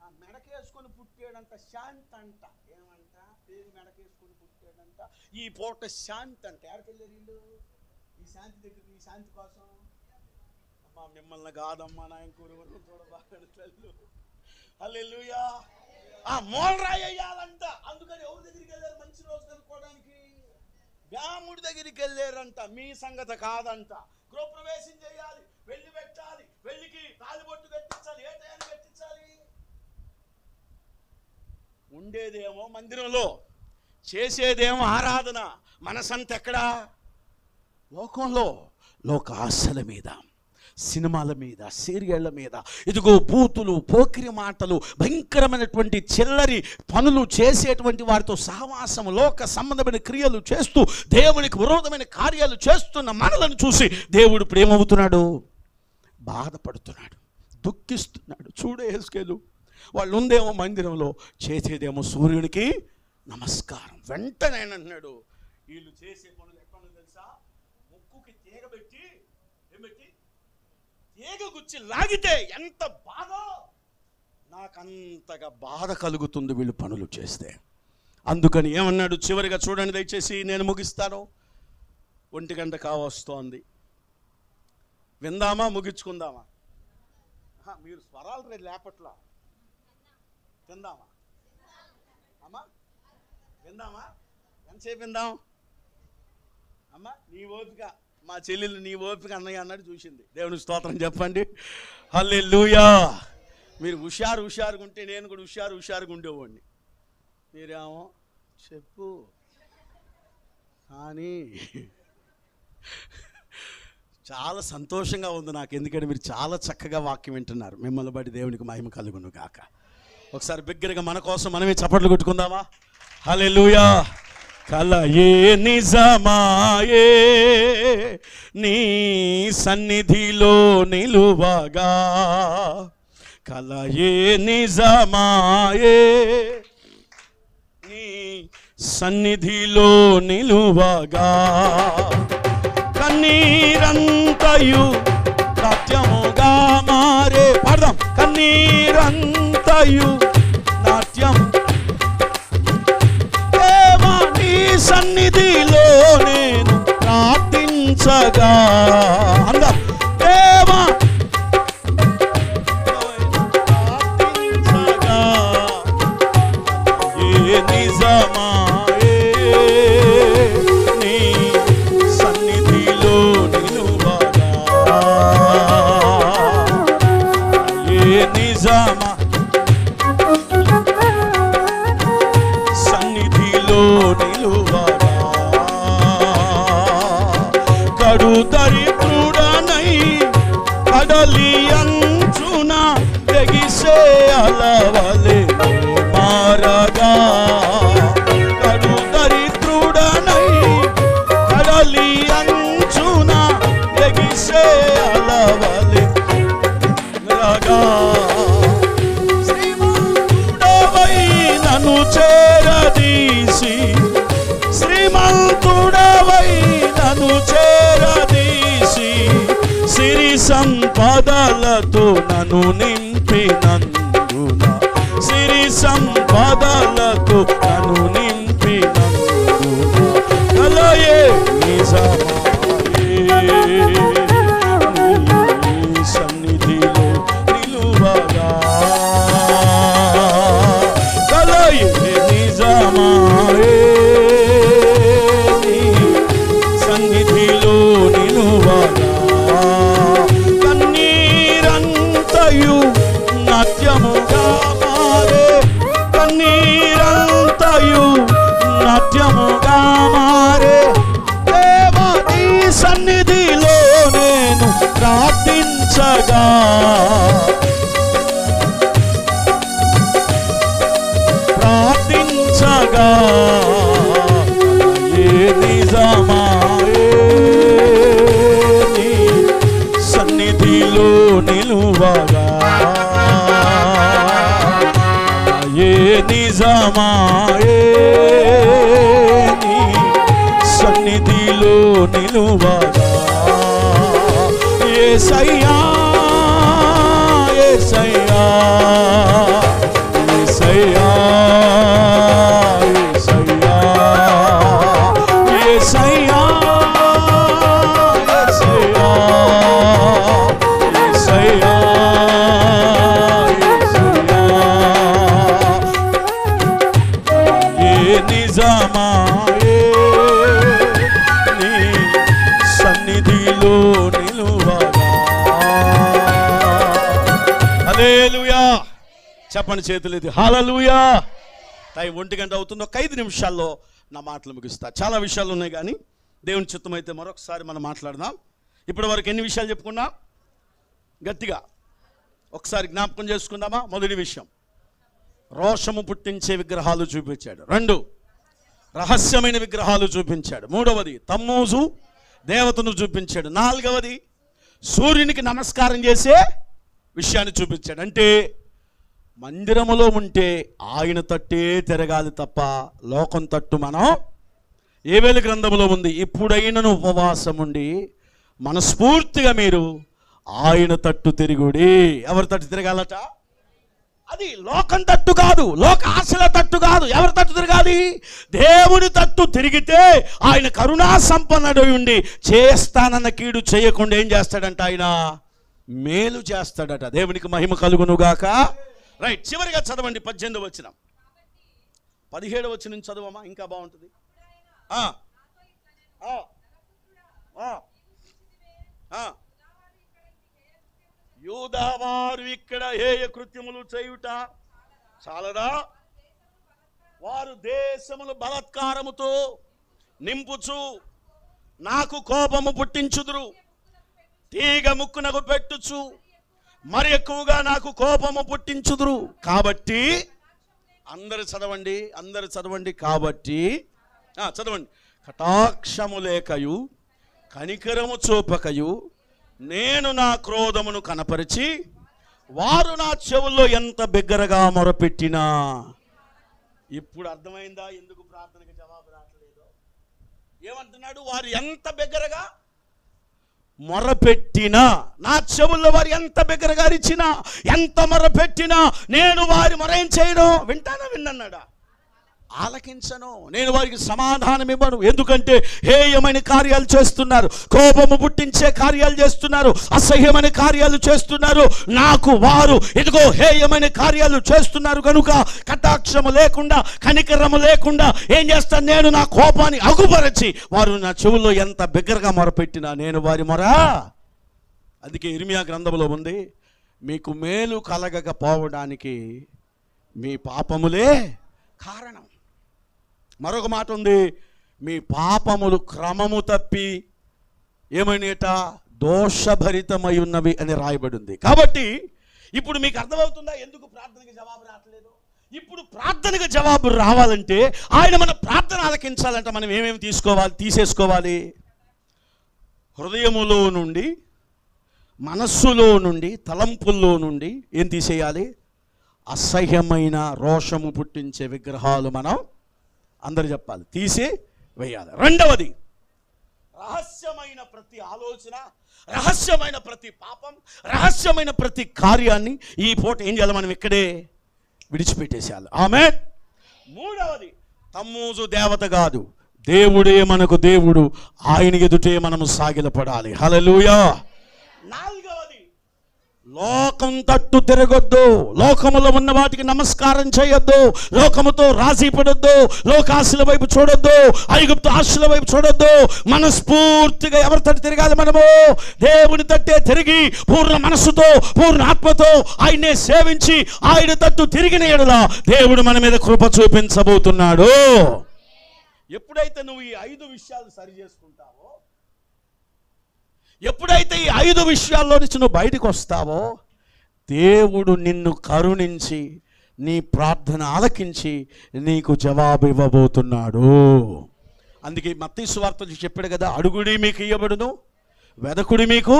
ఆ మెడకేసుకొని పుట్టాడంట శాంతి అంట. ఏమంట? పేరు మెడకేసుకొని పుట్టాడంట. ఈ పూట శాంతి అంట. ఎక్కడికి వెళ్ళారు వీళ్ళు? ఈ శాంతి దగ్గరికి, ఈ శాంతి కోసం. అమ్మా మిమ్మల్ని కాదమ్మా నా ఇంకొరు చూడబాగలు. హల్లెలూయా. ఆ మూలరాయి వేయాలంట. అందుకని ఎవరి దగ్గరికి వెళ్ళారు? మంచి రోజు కనుక్కోవడానికి బ్రాహ్మణుడి దగ్గరికి వెళ్ళారంట. మీ సంగతి కాదంట. గృహప్రవేశం చేయాలి, వెళ్ళి పెట్టాలి, వెళ్ళికి తాలిబొట్టు కట్టించాలి, ఏ టయాన్ని కట్టించాలి? ఉండేదేమో మందిరంలో, చేసేదేమో ఆరాధన. మనసంత ఎక్కడా? లోకంలో, లోక ఆశల మీద, సినిమాల మీద, సీరియళ్ల మీద. ఇదిగో బూతులు, పోకిరి మాటలు, భయంకరమైనటువంటి చిల్లరి పనులు చేసేటువంటి వారితో సహవాసము, లోక సంబంధమైన క్రియలు చేస్తూ దేవునికి విరోధమైన కార్యాలు చేస్తున్న మనలను చూసి దేవుడు ప్రేమవుతున్నాడు, బాధపడుతున్నాడు, దుఃఖిస్తున్నాడు. చూడే హెస్కేలు, వాళ్ళు ఉందేమో మందిరంలో, చేసేదేమో సూర్యునికి నమస్కారం. వెంటనే అంటున్నాడు, వీళ్ళు చేసే పనులు ఎక్కడ తెలుసా? ముక్కుకి తీగ పెట్టి, ఏమిటి తీగ గుచ్చి లాగితే ఎంత బాధ, నాకంతగా బాధ కలుగుతుంది వీళ్ళు పనులు చేస్తే. అందుకని ఏమన్నాడు చివరిగా? చూడండి దయచేసి, నేను ముగిస్తాను. 1 గంట కావస్తోంది. విందామా ముగించుకుందామా? మీరు స్వరాలు రేపు లేపట్లా. విందామా అమ్మా? విందామా? ఎంతసేపు విందాం అమ్మా? నీ ఓపిక, మా చెల్లెలు నీ ఓపిక అన్నయ్య అన్నాడు చూసింది. దేవుని స్తోత్రం చెప్పండి. హల్లెలూయా. మీరు హుషారుగా ఉంటే నేను కూడా హుషారుగా ఉండేవాడిని. మీరేమో చెప్పు కానీ చాలా సంతోషంగా ఉంది నాకు. ఎందుకంటే మీరు చాలా చక్కగా వాక్యం వింటున్నారు. మిమ్మల్ని బట్టి దేవునికి మహిమ కలుగును గాక. ఒకసారి బిగ్గరగా మన కోసం మనమే చప్పట్లు కొట్టుకుందామా? హల్లెలూయా. కలయే నిజమాయే నీ సన్నిధిలో నిలువగా, కలయే నిజమాయే నీ సన్నిధిలో నిలువగా, కన్నీరంతయు నాట్యముగా మారే. పాడదాం. కన్నీరంతయు నాట్యం, దేవా నీ సన్నిధిలో నేను ప్రార్థించగా. అందం. దేవా ప్రార్థించగా, ఏ నిజమాయే నీ సన్నిధిలో నిలువగా, ఏ నిజమా సన్నిధిలో నిలువగా, కడు దరిద్రుడనై కడలి అంచున ఎగిసే అలవలే మారగా, కడు దరిద్రుడనై కడలి అంచున ఎగిసే అలవలే రగా, శ్రీమంతుడవై నన్ను చేరదీసి, శ్రీమంతుడవై నన్ను చేరదీసి, సిరి సంపదలతో నన్ను నింపినందున, సిరి సంపదలతో నన్ను నింపినందున, కలయే నిజమాయే నీ సన్నిధిలో నిలువగా, కలయే నిజమాయే నీ సన్నిధిలో నిలువగా, కన్నీరంతయు నిజమాయే నీ సన్నిధిలో నిలువగా ఏ నిజమాయే నీ సన్నిధిలో నిలువగా యేసయ్యా యేసయ్యా యేసయ్యా యేసయ్యా యేసయ్యా యేసయ్యా యేసయ్యా ఏ నిజమాయే నీ సన్నిధిలో నిలువగా. హల్లెలూయా చెప్పండి చేతులెత్తి హల్లెలూయా. టైం 1 గంట అవుతుంది. ఒక 5 నిమిషాల్లో నా మాటలు ముగిస్తా. చాలా విషయాలు ఉన్నాయి కానీ దేవుని చిత్తం అయితే మరొకసారి మనం మాట్లాడదాం. ఇప్పటి వరకు ఎన్ని విషయాలు చెప్పుకున్నాం? గట్టిగా ఒకసారి జ్ఞాపకం చేసుకుందామా? మొదటి విషయం, రోషము పుట్టించే విగ్రహాలు చూపించాడు. 2, రహస్యమైన విగ్రహాలు చూపించాడు. 3వది, తమ్మూజు దేవతను చూపించాడు. 4వది, సూర్యునికి నమస్కారం చేసే విషయాన్ని చూపించాడు. అంటే మందిరములో ఉంటే ఆయన తట్టే తిరగాలి తప్ప లోకం తట్టు మనం. యోవేలు గ్రంథంలో ఉంది, ఇప్పుడైనను ఉపవాసం ఉండి మనస్ఫూర్తిగా మీరు ఆయన తట్టు తిరుగుడి. ఎవరి తట్టు తిరగాలట? అది లోకం తట్టు కాదు, లోక ఆశల తట్టు కాదు. ఎవరి తట్టు తిరగాలి? దేవుని తట్టు తిరిగితే ఆయన కరుణా సంపన్నుడు ఉండి చేస్తానన్న కీడు చేయకుండా ఏం చేస్తాడంట? ఆయన మేలు చేస్తాడట. దేవునికి మహిమ కలుగునుగాక. రైట్, చివరిగా చదవండి 18వ వచనం. 17వ వచనం చదవమా, ఇంకా బాగుంటుంది. యూదావారు ఇక్కడ హేయ కృత్యములు చేయుట చాలదా? వారు దేశములు బలాత్కారముతో నింపుచు నాకు కోపము పుట్టించుదురు, తీగ ముక్కునకు పెట్టుచు మరి ఎక్కువగా నాకు కోపము పుట్టించుదురు. కాబట్టి అందరు చదవండి. కాబట్టి చదవండి. కటాక్షము లేకయు కనికరము చూపకయు నేను నా క్రోధమును కనపరిచి వారు నా చెవుల్లో ఎంత బిగ్గరగా మొరపెట్టినా. ఇప్పుడు అర్థమైందా ఎందుకు ప్రార్థనకి జవాబు రావట్లేదో? ఏమంటున్నాడు? వారు ఎంత బిగ్గరగా మొరపెట్టినా, నా చెవుల్లో వారు ఎంత బిగ్గరగా అరిచినా, ఎంత మొరపెట్టినా నేను వారి మొర ఏం చేయను? విన్నన్నాడా? ఆలకించను, నేను వారికి సమాధానం ఇవ్వను. ఎందుకంటే హేయమైన కార్యాలు చేస్తున్నారు, కోపము పుట్టించే కార్యాలు చేస్తున్నారు, అసహ్యమైన కార్యాలు చేస్తున్నారు. నాకు వారు ఇదిగో హేయమైన కార్యాలు చేస్తున్నారు కనుక కటాక్షము లేకుండా కనికరము లేకుండా ఏం చేస్తాను? నేను నా కోపాన్ని అగుపరచి వారు నా చెవుల్లో ఎంత బిగ్గరగా మొరపెట్టినా నేను వారి మొర. అందుకే ఇర్మియా గ్రంథంలో ఉంది, మీకు మేలు కలగకపోవడానికి మీ పాపములే కారణం. మరొక మాట ఉంది, మీ పాపములు క్రమము తప్పి ఏమైనట? దోషభరితమై ఉన్నవి అని రాయబడి ఉంది. కాబట్టి ఇప్పుడు మీకు అర్థమవుతుందా ఎందుకు ప్రార్థనకి జవాబు రావట్లేదు? ఇప్పుడు ప్రార్థనకి జవాబు రావాలంటే, ఆయన మన ప్రార్థన ఆలకించాలంటే మనం ఏమేమి తీసేసుకోవాలి? హృదయములో నుండి, మనస్సులో నుండి, తలంపుల్లో నుండి ఏం తీసేయాలి? అసహ్యమైన రోషము పుట్టించే విగ్రహాలు మనం అందరూ చెప్పాలి, తీసి వేయాలి. 2వది, రహస్యమైన ప్రతి ఆలోచన, రహస్యమైన ప్రతి పాపం, రహస్యమైన ప్రతి కార్యాన్ని ఈ పూట ఏం చేయాలి? మనం ఇక్కడే విడిచిపెట్టేసేయాలి. ఆమేన్. 3వది, తమ్మూజు దేవత కాదు, దేవుడే మనకు దేవుడు, ఆయన ఎదుటే మనము సాగిలపడాలి. హల్లెలూయా. 4వది, లోకం తట్టు తిరగొద్దు, లోకములో ఉన్న వాటికి నమస్కారం చేయొద్దు, లోకముతో రాజీ పడొద్దు, లోకాశల వైపు చూడొద్దు, ఐగుప్తు ఆశల వైపు చూడొద్దు. మనస్ఫూర్తిగా ఎవరి తట్టు తిరగాలి? మనము దేవుని తట్టే తిరిగి పూర్ణ మనస్సుతో పూర్ణ ఆత్మతో ఆయన్నే సేవించి ఆయన తట్టు తిరిగిన యెడల దేవుడు మన మీద కృప చూపించబోతున్నాడు. ఎప్పుడైతే నువ్వు ఈ 5 విషయాలు సరి చేసుకుంటావో, ఎప్పుడైతే ఈ 5 విషయాల్లో నుంచి నువ్వు బయటకు వస్తావో, దేవుడు నిన్ను కరుణించి నీ ప్రార్థన ఆలకించి నీకు జవాబు ఇవ్వబోతున్నాడు. అందుకే మత్తయి సువార్తలో చెప్పాడు కదా, అడుగుడి మీకు ఇయ్యబడును, వెదకుడి మీకు,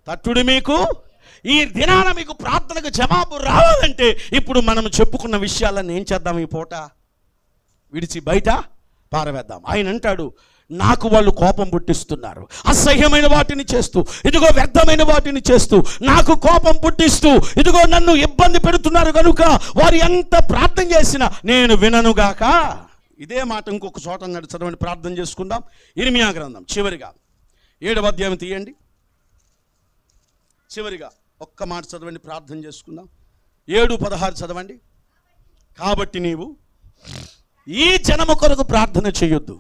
తట్టుడి మీకు. ఈ దినాన మీకు ప్రార్థనకు జవాబు రావాలంటే ఇప్పుడు మనం చెప్పుకున్న విషయాలను ఏం చేద్దాం, ఈ పూట విడిచి బయట పారవేద్దాం. ఆయన అంటాడు, నాకు వాళ్ళు కోపం పుట్టిస్తున్నారు, అసహ్యమైన వాటిని చేస్తూ, ఇదిగో వ్యర్థమైన వాటిని చేస్తూ, నాకు కోపం పుట్టిస్తూ, ఇదిగో నన్ను ఇబ్బంది పెడుతున్నారు కనుక వారు ఎంత ప్రార్థన చేసినా నేను విననుగాక. ఇదే మాట ఇంకొక చోట చదవండి, ప్రార్థన చేసుకుందాం. ఇర్మియా గ్రంథం చివరిగా 7వ అధ్యాయం తీయండి. చివరిగా ఒక్క మాట చదవండి, ప్రార్థన చేసుకుందాం. 7:16 చదవండి. కాబట్టి నీవు ఈ జనము కొరకు ప్రార్థన చేయొద్దు,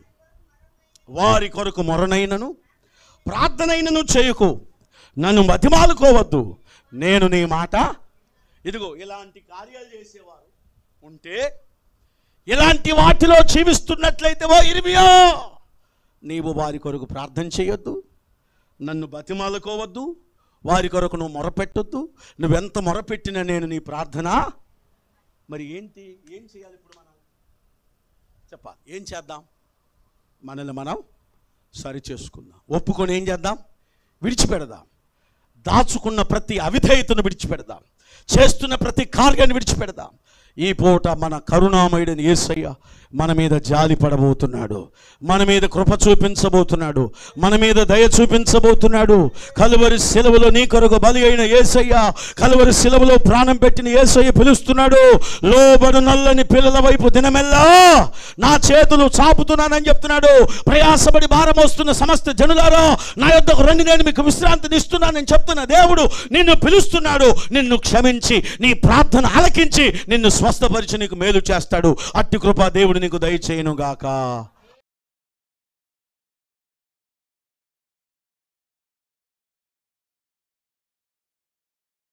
వారి కొరకు మొరనైనను ప్రార్థనైనను చేయకు, నన్ను బతిమాలుకోవద్దు, నేను నీ మాట. ఇదిగో ఇలాంటి కార్యాలు చేసేవారు ఉంటే, ఇలాంటి వాటిలో జీవిస్తున్నట్లయితే ఓ ఇర్మియా, నీవు వారి కొరకు ప్రార్థన చేయొద్దు, నన్ను బతిమాలుకోవద్దు, వారి కొరకు నువ్వు మొరపెట్టొద్దు. నువ్వెంత మొరపెట్టినా నేను నీ ప్రార్థన. మరి ఏం చేయాలి ఇప్పుడు మనం? చెప్పాలి. ఏం చేద్దాం? మనల్ని మనం సరి చేసుకుందాం. ఒప్పుకొని ఏం చేద్దాం? విడిచిపెడదాం. దాచుకున్న ప్రతి అవిధేయతను విడిచిపెడదాం. చేస్తున్న ప్రతి కార్యాన్ని విడిచిపెడదాం. ఈ పూట మన కరుణామయుడైన యేసయ్య మన మీద జాలి పడబోతున్నాడు, మన మీద కృప చూపించబోతున్నాడు, మన మీద దయ చూపించబోతున్నాడు. కలువరి శిలువలో నీ కొరకు బలి అయిన యేసయ్య, కలువరి శిలువలో ప్రాణం పెట్టిన యేసయ్య పిలుస్తున్నాడు. లోబడు నల్లని పిల్లల వైపు దినమెల్లా నా చేతులు చాపుతున్నానని చెప్తున్నాడు. ప్రయాసపడి భారం వస్తున్న సమస్త జనులారా, నా యొద్దకు రండి, నేను మీకు విశ్రాంతిని ఇస్తున్నానని చెప్తున్న దేవుడు నిన్ను పిలుస్తున్నాడు. నిన్ను క్షమించి నీ ప్రార్థన ఆలకించి నిన్ను స్వస్థపరిచి నీకు మేలు చేస్తాడు. అట్టి కృప దేవుడు నీకు దయచేయును గాక.